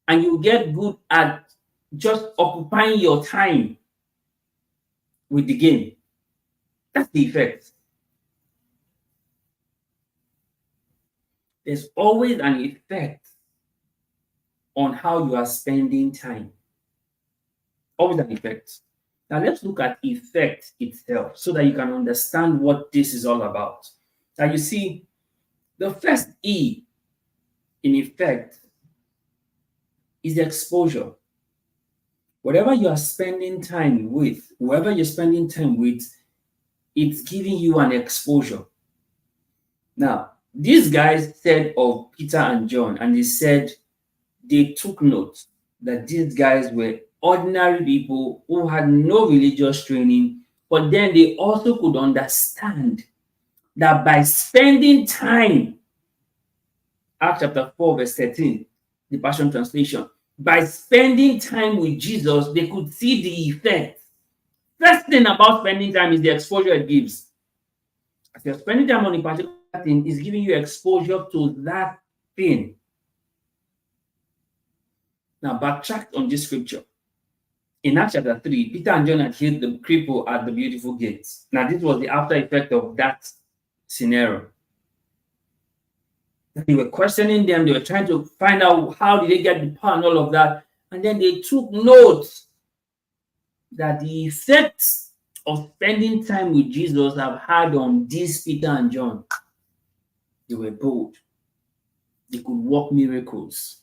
[SPEAKER 1] and you get good at just occupying your time with the game. That's the effect. There's always an effect on how you are spending time. Always an effect. Now let's look at effect itself so that you can understand what this is all about. Now you see, the first E in effect is exposure. Whatever you are spending time with, whoever you're spending time with, it's giving you an exposure. Now, these guys said of Peter and John, and they said they took note that these guys were ordinary people who had no religious training, but then they also could understand that by spending time, Acts chapter 4, verse 13, the Passion Translation, by spending time with Jesus, they could see the effect. First thing about spending time is the exposure it gives. As you're spending time on a particular thing, it's giving you exposure to that thing. Now, backtrack on this scripture. In Acts chapter 3, Peter and John had healed the cripple at the beautiful gates. Now, this was the after effect of that scenario. They were questioning them. They were trying to find out how did they get the power and all of that. And then they took note that the effects of spending time with Jesus have had on these Peter and John. They were bold. They could work miracles.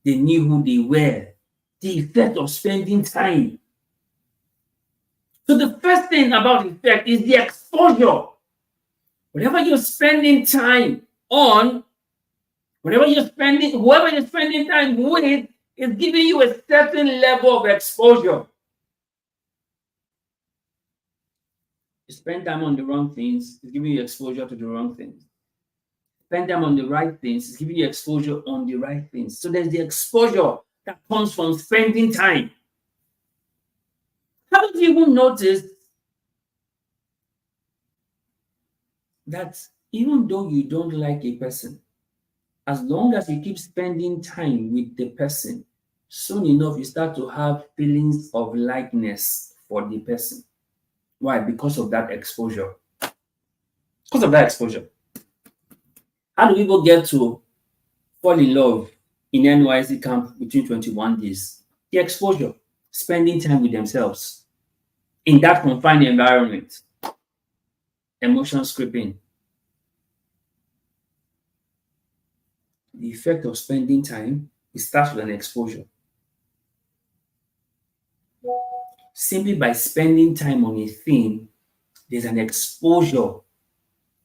[SPEAKER 1] They knew who they were. The effect of spending time. So the first thing about effect is the exposure. Whenever you're spending time on, whoever you're spending time with is giving you a certain level of exposure. You spend time on the wrong things, it's giving you exposure to the wrong things. Spend time on the right things, it's giving you exposure on the right things. So there's the exposure that comes from spending time. Haven't you even noticed that even though you don't like a person, as long as you keep spending time with the person, soon enough you start to have feelings of likeness for the person. Why? Because of that exposure. Because of that exposure. How do people get to fall in love in NYC camp between 21 days? The exposure, spending time with themselves in that confined environment. Emotions creeping. The effect of spending time, it starts with an exposure. Simply by spending time on a thing, there's an exposure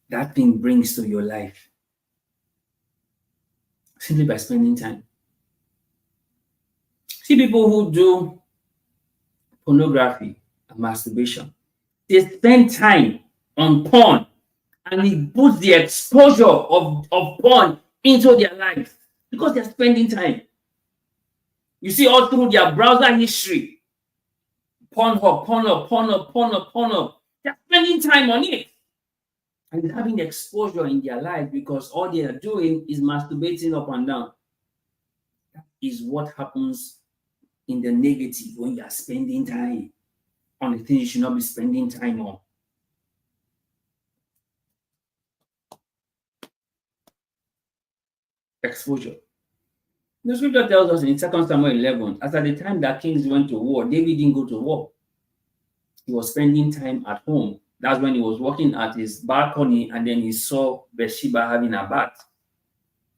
[SPEAKER 1] that thing brings to your life. simply by spending time. See people who do pornography and masturbation, they spend time on porn and it puts the exposure of porn into their life because they're spending time. You see all through their browser history, Pornhub, Pornhub, Pornhub, Pornhub, Pornhub. They're spending time on it. And it's having exposure in their life because all they are doing is masturbating up and down. That is what happens in the negative when you are spending time on the things you should not be spending time on. Exposure. The scripture tells us in 2 Samuel 11, as at the time that kings went to war, David didn't go to war. He was spending time at home. That's when he was walking at his balcony and then he saw Bathsheba having a bath.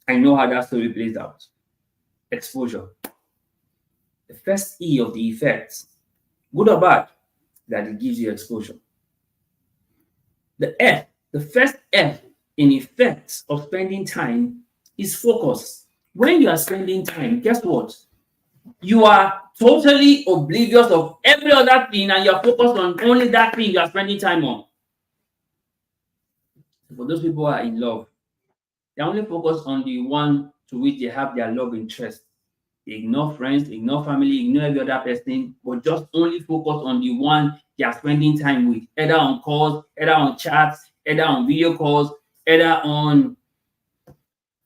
[SPEAKER 1] I know how that story plays out. Exposure. The first E of the effects, good or bad, that it gives you exposure. The F, the first F in effects of spending time is focus. When you are spending time, guess what? You are totally oblivious of every other thing and you're focused on only that thing you are spending time on. For those people who are in love, they only focus on the one to which they have their love interest. They ignore friends, ignore family, ignore every other person, but just only focus on the one they are spending time with, either on calls, either on chats, either on video calls, either on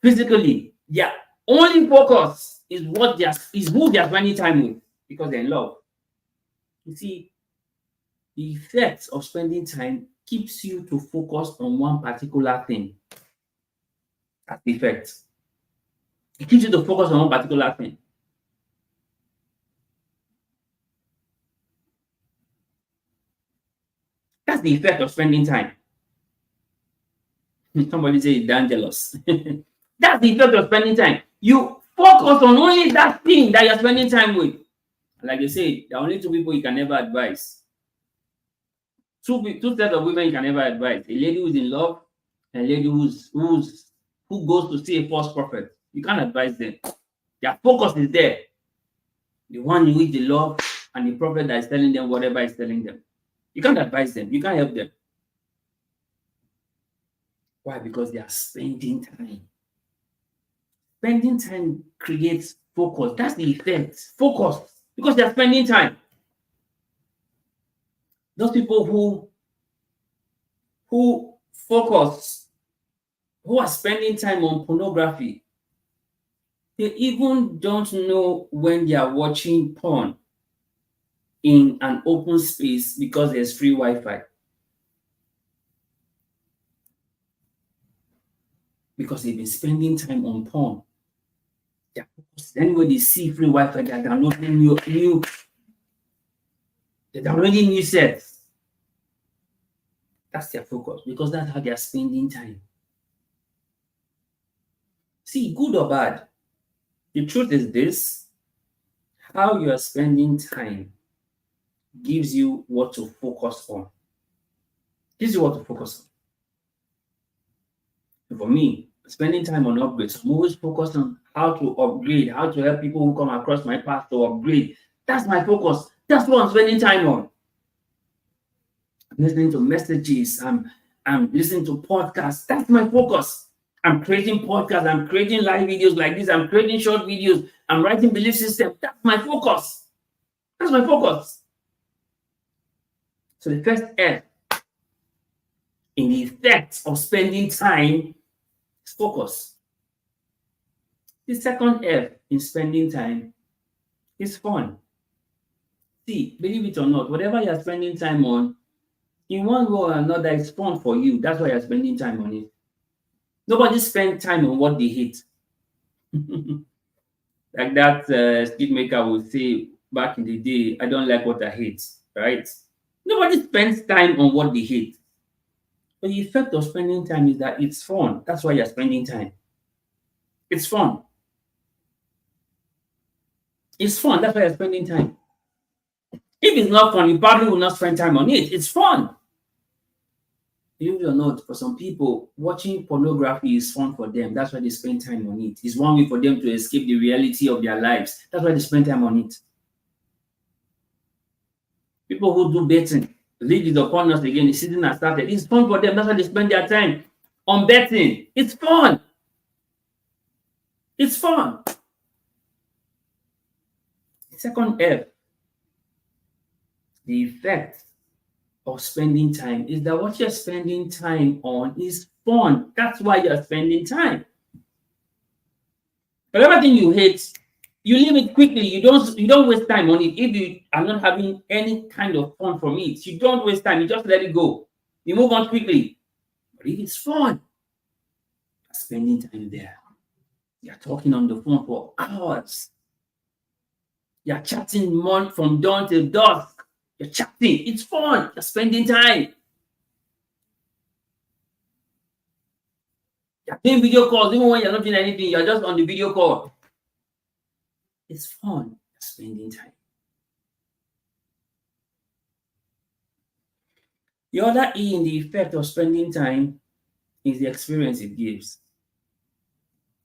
[SPEAKER 1] physically. Yeah, only focus is what they are, is who they are spending time with because they're in love. You see, the effects of spending time keeps you to focus on one particular thing. That's the effect. It keeps you to focus on one particular thing. That's the effect of spending time. Somebody say dangerous. That's the effect of spending time. You focus on only that thing that you're spending time with. Like you say, there are only two people you can never advise. Two sets of women you can never advise. A lady who's in love and a lady who goes to see a false prophet. You can't advise them. Their focus is there. The one in which they love and the prophet that is telling them whatever is telling them. You can't advise them. You can't help them. Why? Because they are spending time. Spending time creates focus. That's the effect. Focus. Because they are spending time. Those people who focus, who are spending time on pornography, they even don't know when they are watching porn in an open space because there's free Wi-Fi. Because they've been spending time on porn. Yeah. Anyway, they see free Wi-Fi, they're downloading new sets. That's their focus because that's how they are spending time. See, good or bad, the truth is this: how you are spending time gives you what to focus on. Gives you what to focus on. For me, spending time on upgrades, I'm always focused on how to upgrade, how to help people who come across my path to upgrade. That's my focus. That's what I'm spending time on. I'm listening to messages. I'm listening to podcasts. That's my focus. I'm creating podcasts. I'm creating live videos like this. I'm creating short videos. I'm writing belief system. That's my focus. That's my focus. So the first F in the effect of spending time is focus. The second F in spending time is fun. See, believe it or not, whatever you're spending time on, in one way or another, it's fun for you. That's why you're spending time on it. Nobody spends time on what they hate. Like that skit maker would say back in the day, I don't like what I hate, right? Nobody spends time on what they hate. But the effect of spending time is that it's fun. That's why you're spending time. It's fun. It's fun. That's why you're spending time. If it's not fun, you probably will not spend time on it. It's fun. Believe it or not, for some people, watching pornography is fun for them. That's why they spend time on it. It's one way for them to escape the reality of their lives. That's why they spend time on it. People who do betting, lead is upon us again. The season has started. It's fun for them. That's why they spend their time on betting. It's fun. It's fun. Second F, the effect of spending time is that what you're spending time on is fun. That's why you're spending time. But everything you hate, you leave it quickly. You don't waste time on it. If you are not having any kind of fun from it, you don't waste time. You just let it go. You move on quickly. But if it's fun, you're spending time there. You're talking on the phone for hours. You're chatting from dawn till dusk. You're chatting. It's fun. You're spending time. You're doing video calls even when you're not doing anything. You're just on the video call. It's fun. You're spending time. The other E in the effect of spending time is the experience it gives.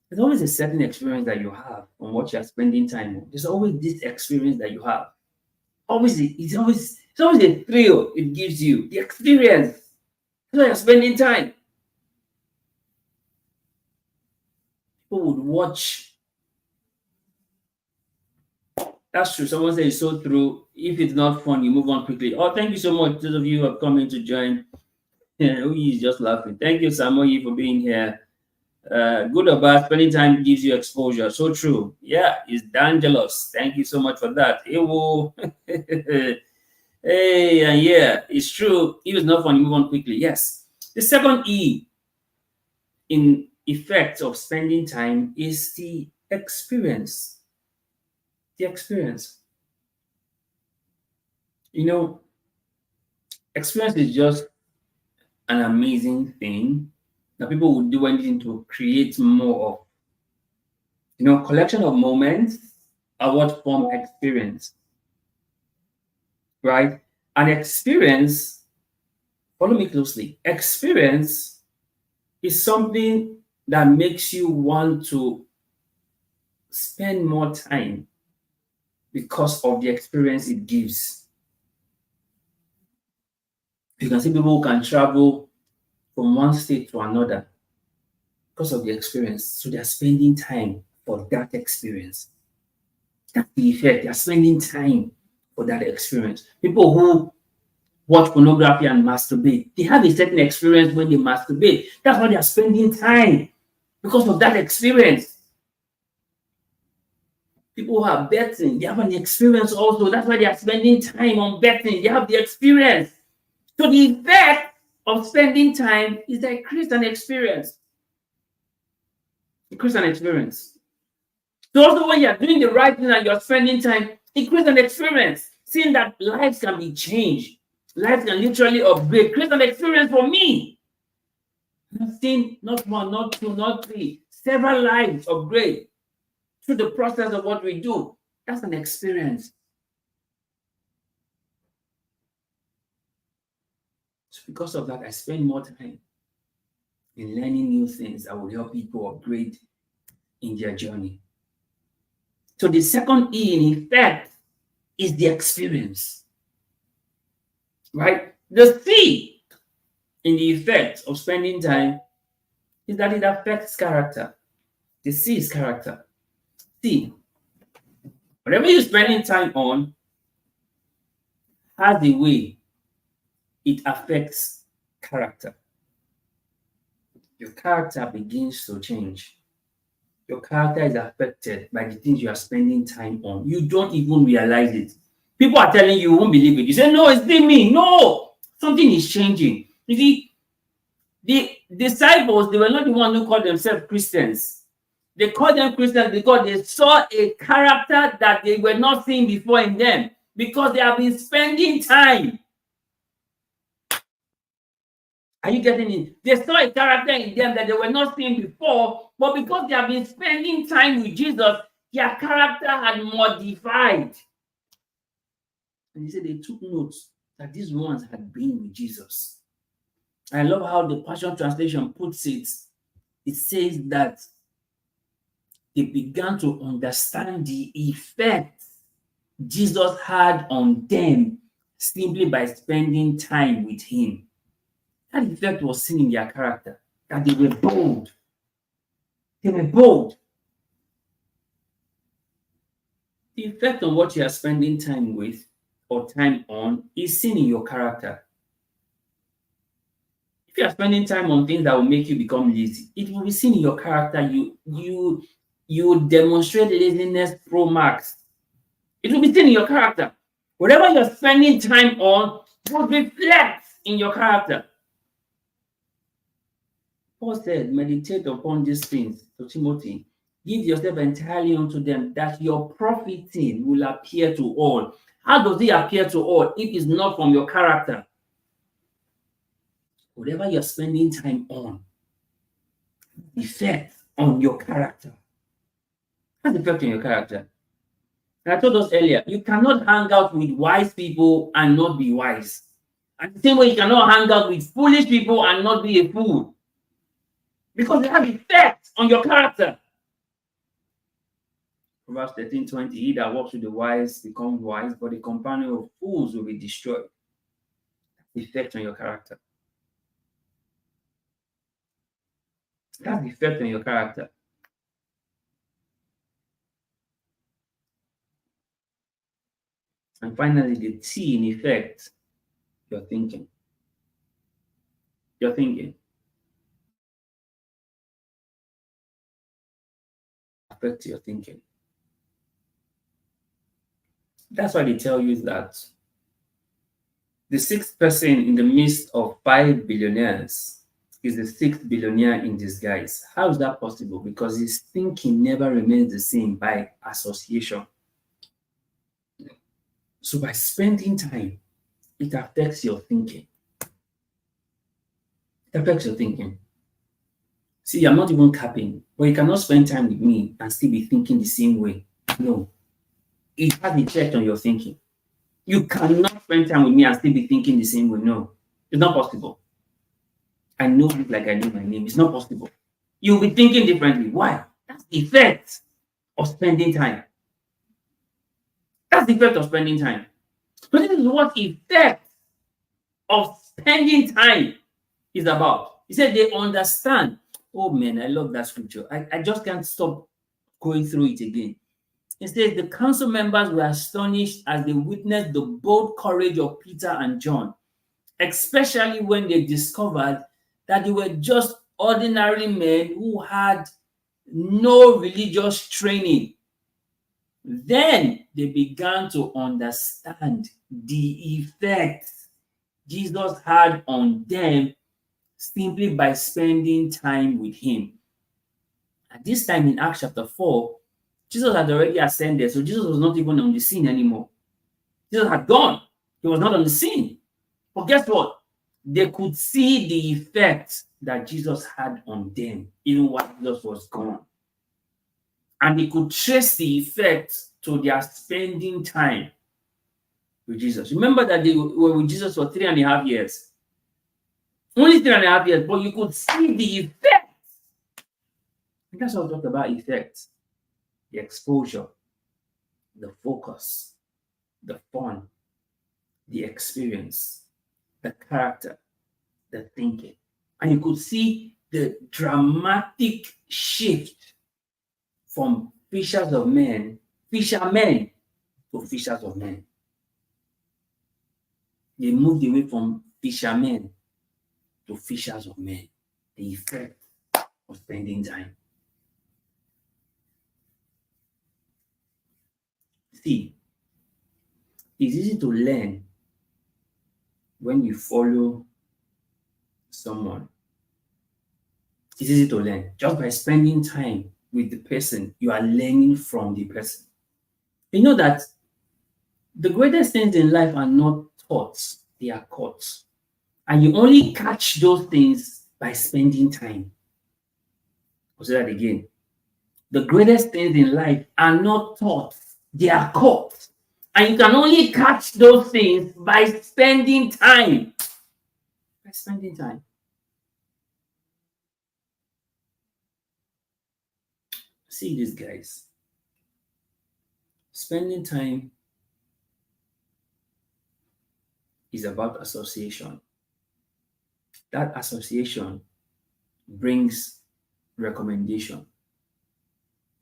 [SPEAKER 1] There's always a certain experience that you have on what you're spending time on. There's always this experience that you have. It's always a thrill it gives you. The experience. That's why you're spending time. People would watch. That's true. Someone says it's so true. If it's not fun, you move on quickly. Oh, thank you so much, those of you who have come in to join. He's just laughing. Thank you, Samoyi, for being here. Good or bad, spending time gives you exposure. So true. Yeah, it's dangerous. Thank you so much for that. Hey, and yeah, it's true. If it's not fun, you move on quickly. Yes. The second E in effect of spending time is the experience. The experience. You know, experience is just an amazing thing that people would do anything to create more of. You know, collection of moments are what form experience, right? An experience, follow me closely, experience is something that makes you want to spend more time because of the experience it gives. You can see people who can travel from one state to another because of the experience. So they're spending time for that experience. That's the effect. They're spending time for that experience. People who watch pornography and masturbate, they have a certain experience when they masturbate. That's why they're spending time because of that experience. People who are betting, they have an experience also. That's why they are spending time on betting. They have the experience. So the effect of spending time is that it creates an experience. It creates an experience. So also when you're doing the right thing and you're spending time, it creates an experience. Seeing that lives can be changed. Life can literally upgrade. Create an experience for me. I've seen not one, not two, not three, several lives upgrade through the process of what we do. That's an experience. So because of that, I spend more time in learning new things that will help people upgrade in their journey. So the second E in effect is the experience, right? The C in the effect of spending time is that it affects character. The C is character. C, whatever you're spending time on has a way it affects character. Your character begins to change. Your character is affected by the things you are spending time on. You don't even realize it. People are telling you, you won't believe it. You say, no, it's still me. No, something is changing. You see, the disciples, they were not the ones who called themselves Christians. They called them Christians because they saw a character that they were not seeing before in them, because they have been spending time. Are you getting it? They saw a character in them that they were not seeing before, but because they have been spending time with Jesus, their character had modified. And he said they took notes that these ones had been with Jesus. I love how the Passion Translation puts it. It says that they began to understand the effect Jesus had on them simply by spending time with him. That effect was seen in their character, that they were bold. They were bold. The effect on what you are spending time with or time on is seen in your character. If you are spending time on things that will make you become lazy, it will be seen in your character. You demonstrate laziness pro max. It will be seen in your character. Whatever you're spending time on will reflect in your character. Paul said, meditate upon these things to Timothy. Give yourself entirely unto them, that your profiting will appear to all. How does it appear to all if it's not from your character? Whatever you're spending time on, effect on your character. Has effect on your character. And I told us earlier, you cannot hang out with wise people and not be wise. And the same way, you cannot hang out with foolish people and not be a fool. Because they have effect on your character. Proverbs 13:20, he that walks with the wise becomes wise, but the companion of fools will be destroyed. Effect on your character. That's the effect on your character. And finally, the T in effect, your thinking. Your thinking. Affect your thinking. That's why they tell you that the sixth person in the midst of 5 billionaires is the sixth billionaire in disguise. How is that possible? Because his thinking never remains the same by association. So by spending time, it affects your thinking. It affects your thinking. See, I'm not even capping, but you cannot spend time with me and still be thinking the same way. No. It has an effect on your thinking. You cannot spend time with me and still be thinking the same way. No. It's not possible. I know it like I know my name. It's not possible. You'll be thinking differently. Why? That's the effect of spending time. That's the effect of spending time. So this is what effect of spending time is about. He said they understand. Oh man, I love that scripture. I just can't stop going through it again. It says the council members were astonished as they witnessed the bold courage of Peter and John, especially when they discovered that they were just ordinary men who had no religious training. Then they began to understand the effect Jesus had on them simply by spending time with him. At this time in Acts chapter 4, Jesus had already ascended, so Jesus was not even on the scene anymore. Jesus had gone. He was not on the scene. But guess what? They could see the effect that Jesus had on them, even while Jesus was gone. And they could trace the effect to their spending time with Jesus. Remember that they were with Jesus for 3.5 years. Only 3.5 years, but you could see the effect. And that's what I talked about effect. The exposure, the focus, the fun, the experience, the character, the thinking. And you could see the dramatic shift from fishermen to fishers of men. They moved away from fishermen to fishers of men. The effect of spending time. See, it's easy to learn when you follow someone. It's easy to learn. Just by spending time with the person, you are learning from the person. You know that the greatest things in life are not thoughts, they are caught. And you only catch those things by spending time. I'll say that again. The greatest things in life are not thoughts, they are caught. And you can only catch those things by spending time. By spending time. See these guys. Spending time is about association. That association brings recommendation.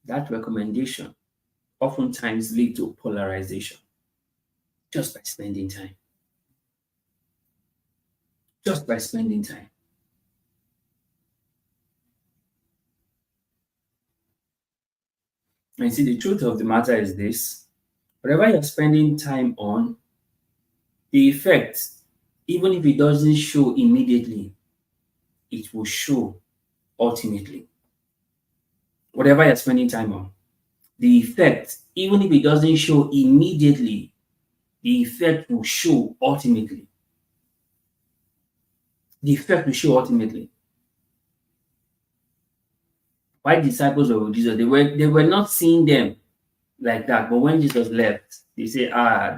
[SPEAKER 1] That recommendation oftentimes lead to polarization just by spending time. Just by spending time. And see, the truth of the matter is this: whatever you're spending time on, the effect, even if it doesn't show immediately, it will show ultimately. Whatever you're spending time on, the effect, even if it doesn't show immediately, the effect will show ultimately. The effect will show ultimately. Why disciples of Jesus? They were not seeing them like that. But when Jesus left, they say,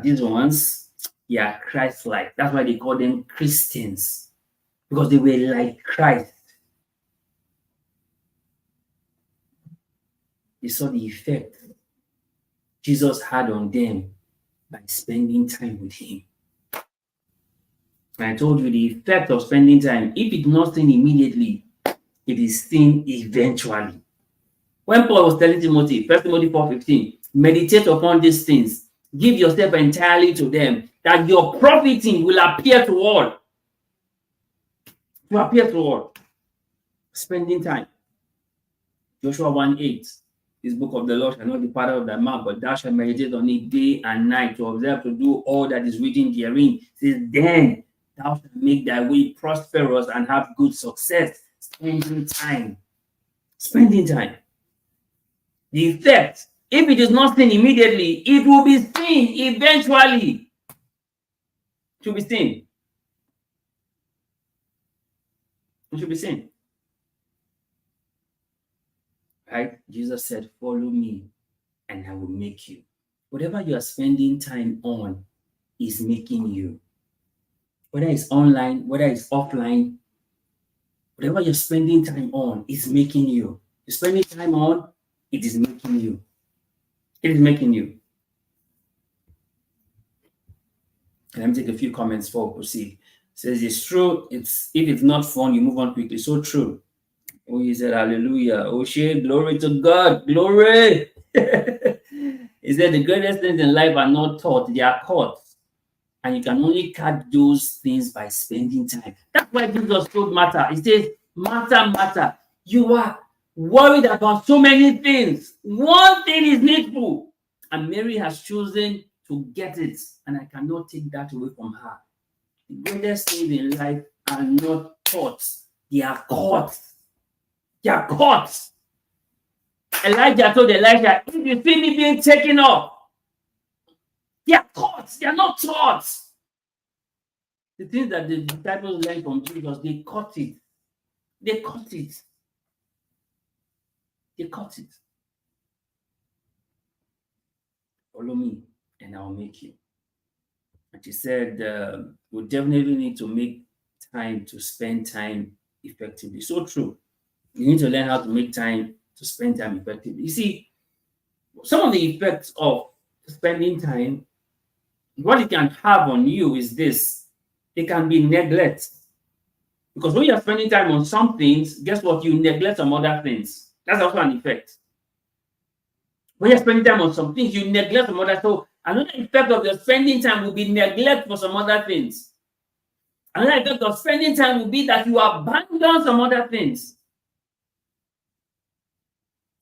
[SPEAKER 1] these ones, yeah, Christ-like. That's why they call them Christians. Because they were like Christ. They saw the effect Jesus had on them by spending time with him. And I told you the effect of spending time, if it's not seen immediately, it is seen eventually. When Paul was telling Timothy, 1 Timothy 4:15, meditate upon these things, give yourself entirely to them, that your profiting will appear to all. To appear to all. Spending time. Joshua 1:8, this book of the Lord shall not depart out of thy mouth, but thou shalt meditate on it day and night, to observe to do all that is written therein. It says, then thou shalt make thy way prosperous and have good success. Spending time. Spending time. The effect, if it is not seen immediately, it will be seen eventually. It will be seen. It should be seen. Right? Jesus said, follow me and I will make you. Whatever you are spending time on is making you. Whether it's online, whether it's offline, whatever you're spending time on is making you. You're spending time on, it is making you. It is making you. Let me take a few comments before we proceed. It says it's true. If it's not fun, you move on quickly. So true. Oh, he said, hallelujah. Oh, shit, glory to God. Glory. He said the greatest things in life are not taught, they are caught. And you can only catch those things by spending time. That's why Jesus told Martha. He says, Martha, you are worried about so many things. One thing is needful. And Mary has chosen to get it. And I cannot take that away from her. The greatest things in life are not taught. They are caught. They are caught. Elijah told Elisha, if you see me being taken up, they are caught. They are not taught. The things that the disciples learned from Jesus, they caught it. They caught it. They caught it. Follow me and I'll make you. And she said, we definitely need to make time to spend time effectively. So true. You need to learn how to make time to spend time effectively. You see, some of the effects of spending time, what it can have on you is this. It can be neglect. Because when you're spending time on some things, guess what? You neglect some other things. That's also an effect. When you're spending time on some things, you neglect some other. So another effect of your spending time will be neglect for some other things. Another effect of spending time will be that you abandon some other things.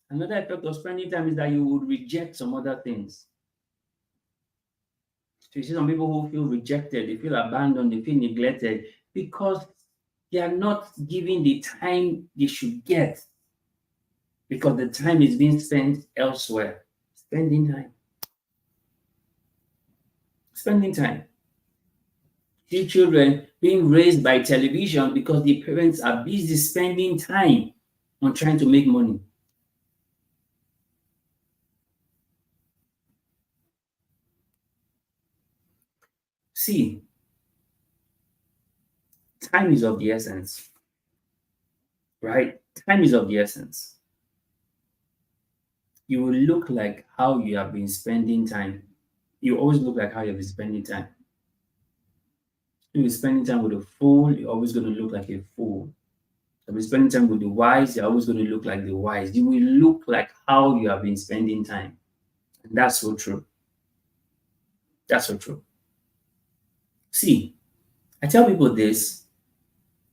[SPEAKER 1] Another effect of spending time is that you would reject some other things. So you see some people who feel rejected, they feel abandoned, they feel neglected because they are not giving the time they should get because the time is being spent elsewhere. Spending time. Spending time. See children being raised by television because the parents are busy spending time on trying to make money. See, time is of the essence, right? Time is of the essence. You will look like how you have been spending time. You always look like how you have been spending time. If you're spending time with a fool, you're always going to look like a fool. If you're spending time with the wise, you're always going to look like the wise. You will look like how you have been spending time. And that's so true. That's so true. See, I tell people this: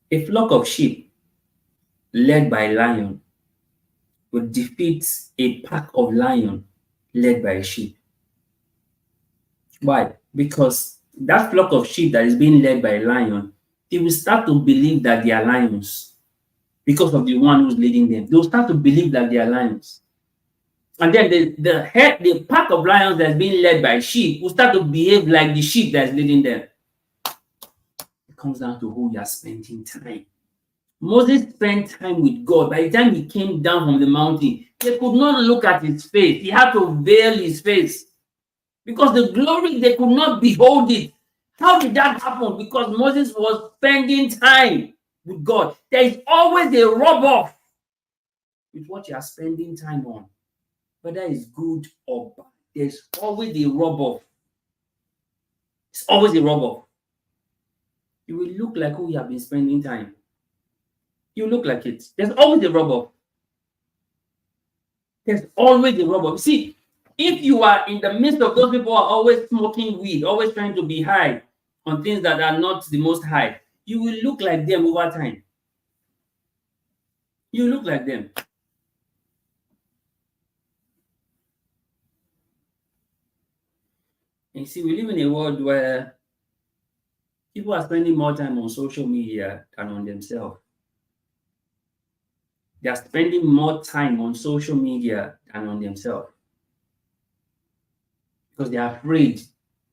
[SPEAKER 1] a flock of sheep led by a lion will defeat a pack of lions led by a sheep. Why? Because that flock of sheep that is being led by a lion, they will start to believe that they are lions because of the one who's leading them. They'll start to believe that they are lions. And then the pack of lions that's being led by sheep will start to behave like the sheep that's leading them. It comes down to who you are spending time. Moses spent time with God. By the time he came down from the mountain, they could not look at his face. He had to veil his face because the glory, they could not behold it. How did that happen? Because Moses was spending time with God. There is always a rub off with what you are spending time on, whether it's good or bad. There's always a rub off. It's always a rub off. You will look like who you have been spending time. You look like it. There's always a rub off. There's always a rub off. See, if you are in the midst of those people who are always smoking weed, always trying to be high on things that are not the most high, you will look like them over time. You look like them. And see, we live in a world where people are spending more time on social media than on themselves. They are spending more time on social media than on themselves because they are afraid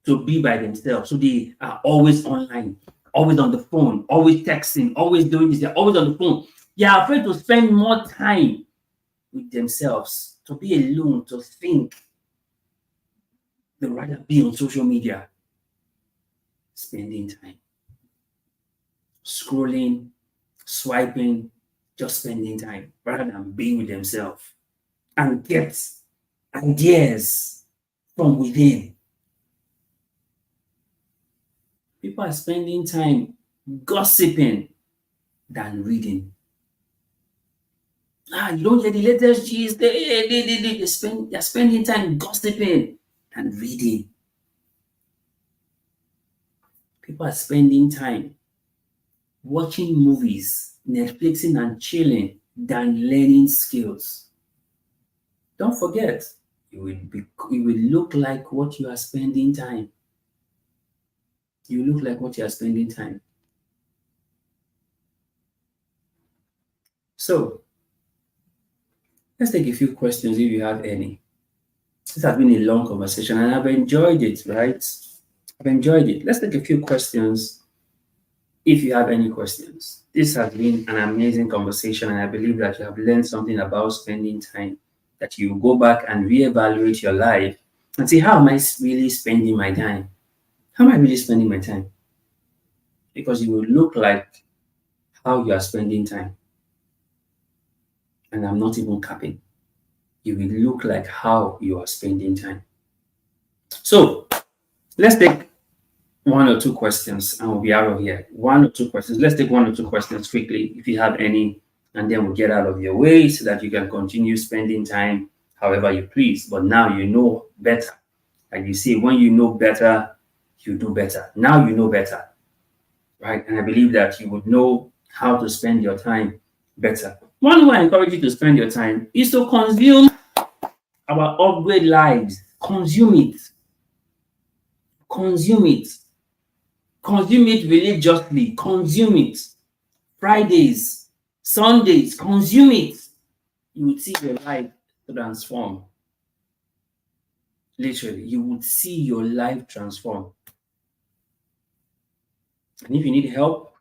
[SPEAKER 1] to be by themselves. So they are always online, always on the phone, always texting, always doing this. They're always on the phone. They are afraid to spend more time with themselves, to be alone, to think. They'd rather be on social media, spending time, scrolling, swiping, just spending time rather than being with themselves and get ideas from within. People are spending time gossiping than reading. You don't get the latest gist. They're spending time gossiping than reading. People are spending time watching movies, Netflixing and chilling than learning skills. Don't forget, you will look like what you are spending time. You look like what you are spending time. So, let's take a few questions if you have any. This has been a long conversation and I've enjoyed it, right? I've enjoyed it. Let's take a few questions if you have any questions. This has been an amazing conversation and I believe that you have learned something about spending time, that you go back and reevaluate your life and see, how am I really spending my time? How am I really spending my time? Because you will look like how you are spending time. And I'm not even capping. You will look like how you are spending time. So let's take one or two questions and we'll be out of here. One or two questions. Let's take one or two questions quickly if you have any, and then we'll get out of your way so that you can continue spending time however you please. But now you know better. And you see, when you know better, you do better. Now you know better, right? And I believe that you would know how to spend your time better. One way I encourage you to spend your time is to consume our upgrade lives. Consume it. Consume it. Consume it religiously. Consume it. Fridays, Sundays, consume it. You would see your life transform. Literally, you would see your life transform. And if you need help,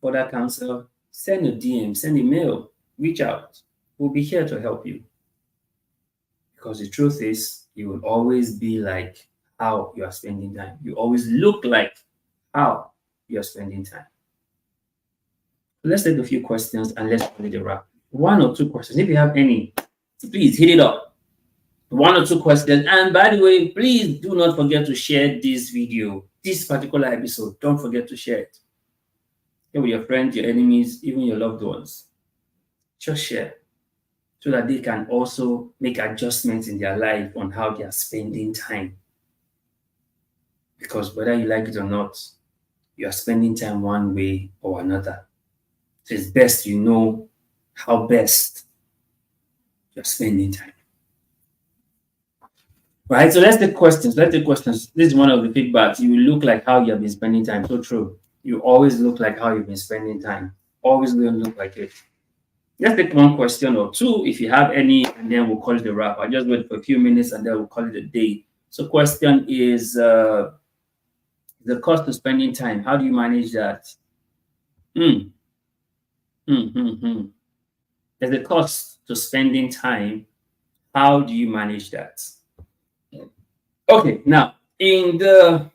[SPEAKER 1] further counsel, send a DM, send a mail, reach out. We'll be here to help you. Because the truth is, you will always be like how you are spending time. You always look like how you are spending time. Let's take a few questions and let's read the wrap. One or two questions, if you have any, Please hit it up. 1 or 2 questions. And by the way, please do not forget to share this video, this particular episode. Don't forget to share it. Share with your friends, your enemies, even your loved ones. Just share so that they can also make adjustments in their life on how they are spending time. Because whether you like it or not, you are spending time one way or another. So it's best you know how best you're spending time. Right, so let's take questions. Let's take questions. This is one of the feedbacks. You look like how you have been spending time. So true. You always look like how you've been spending time. Always don't look like it. Let's take 1 question or 2 if you have any, and then we'll call it a wrap. I'll just wait for a few minutes and then we'll call it a day. So question is the cost of spending time. How do you manage that? There's a cost to spending time. How do you manage that? Okay, now in the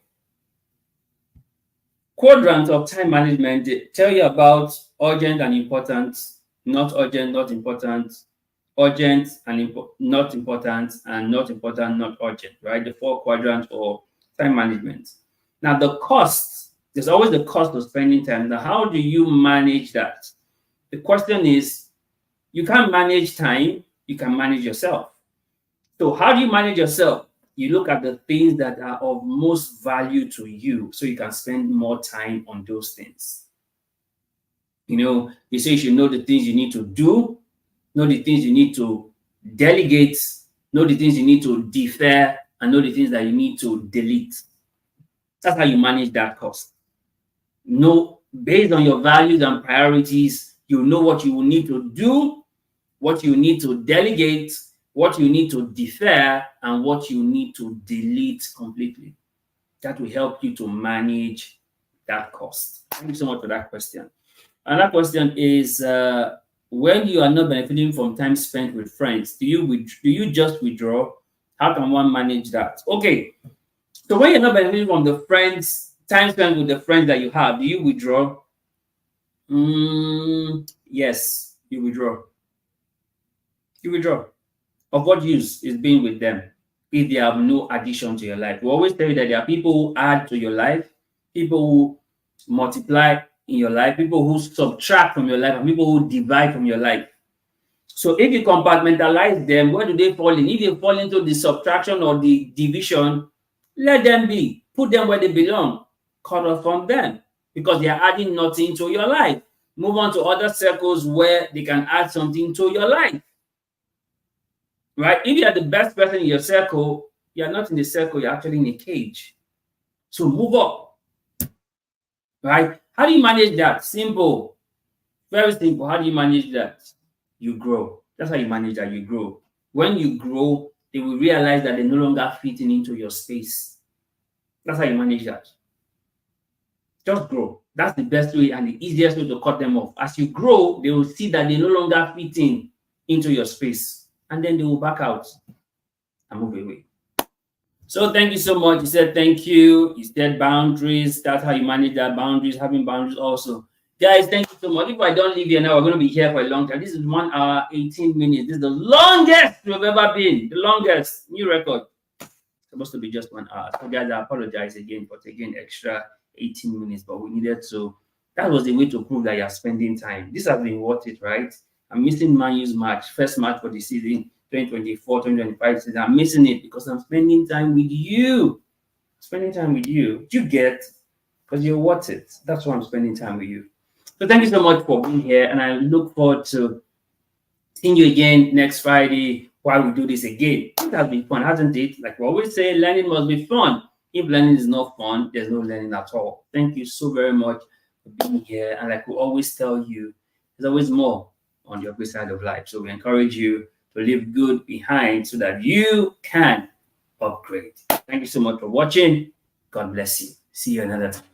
[SPEAKER 1] quadrant of time management, they tell you about urgent and important, not urgent, not important, urgent and not important, and not important, not urgent, right? The 4 quadrants for time management. Now, the cost, there's always the cost of spending time. Now, how do you manage that? The question is, you can't manage time, you can manage yourself. So, how do you manage yourself? You look at the things that are of most value to you so you can spend more time on those things. You say you should know the things you need to do, know the things you need to delegate, know the things you need to defer, and know the things that you need to delete. That's how you manage that cost. Based on your values and priorities, you know what you will need to do, what you need to delegate, what you need to defer, and what you need to delete completely. That will help you to manage that cost. Thank you so much for that question. Another question is, when you are not benefiting from time spent with friends, do you just withdraw? How can one manage that? Okay, so when you're not benefiting from the time spent with the friends that you have, do you withdraw? Yes, you withdraw. You withdraw. Of what use is being with them if they have no addition to your life? We always tell you that there are people who add to your life, people who multiply in your life, people who subtract from your life, and people who divide from your life. So if you compartmentalize them, where do they fall in? If they fall into the subtraction or the division, let them be. Put them where they belong. Cut off from them because they are adding nothing to your life. Move on to other circles where they can add something to your life. Right? If you are the best person in your circle, you are not in the circle, you're actually in a cage. So move up. Right? How do you manage that? Simple. Very simple. How do you manage that? You grow. That's how you manage that. You grow. When you grow, they will realize that they're no longer fitting into your space. That's how you manage that. Just grow. That's the best way and the easiest way to cut them off. As you grow, they will see that they no longer fit into your space. And then they will back out and move away. So thank you so much. You said thank you. You said boundaries. That's how you manage that. Boundaries, having boundaries also. Guys, thank you so much. If I don't leave here now, we're going to be here for a long time. This is 1 hour, 18 minutes. This is the longest we've ever been. The longest. New record. It's supposed to be just 1 hour. So guys, I apologize again for taking extra 18 minutes, but we needed to. That was the way to prove that you're spending time. This has been worth it, right? I'm missing Man U's match, first match for the season, 2024-2025 season. I'm missing it because I'm spending time with you. Spending time with you. You get, because you're worth it. That's why I'm spending time with you. So thank you so much for being here, and I look forward to seeing you again next Friday while we do this again. It has been fun, hasn't it? Like we always say, learning must be fun. If learning is not fun, there's no learning at all. Thank you so very much for being here. And like we always tell you, there's always more on the opposite side of life. So we encourage you to leave good behind so that you can upgrade. Thank you so much for watching. God bless you. See you another time.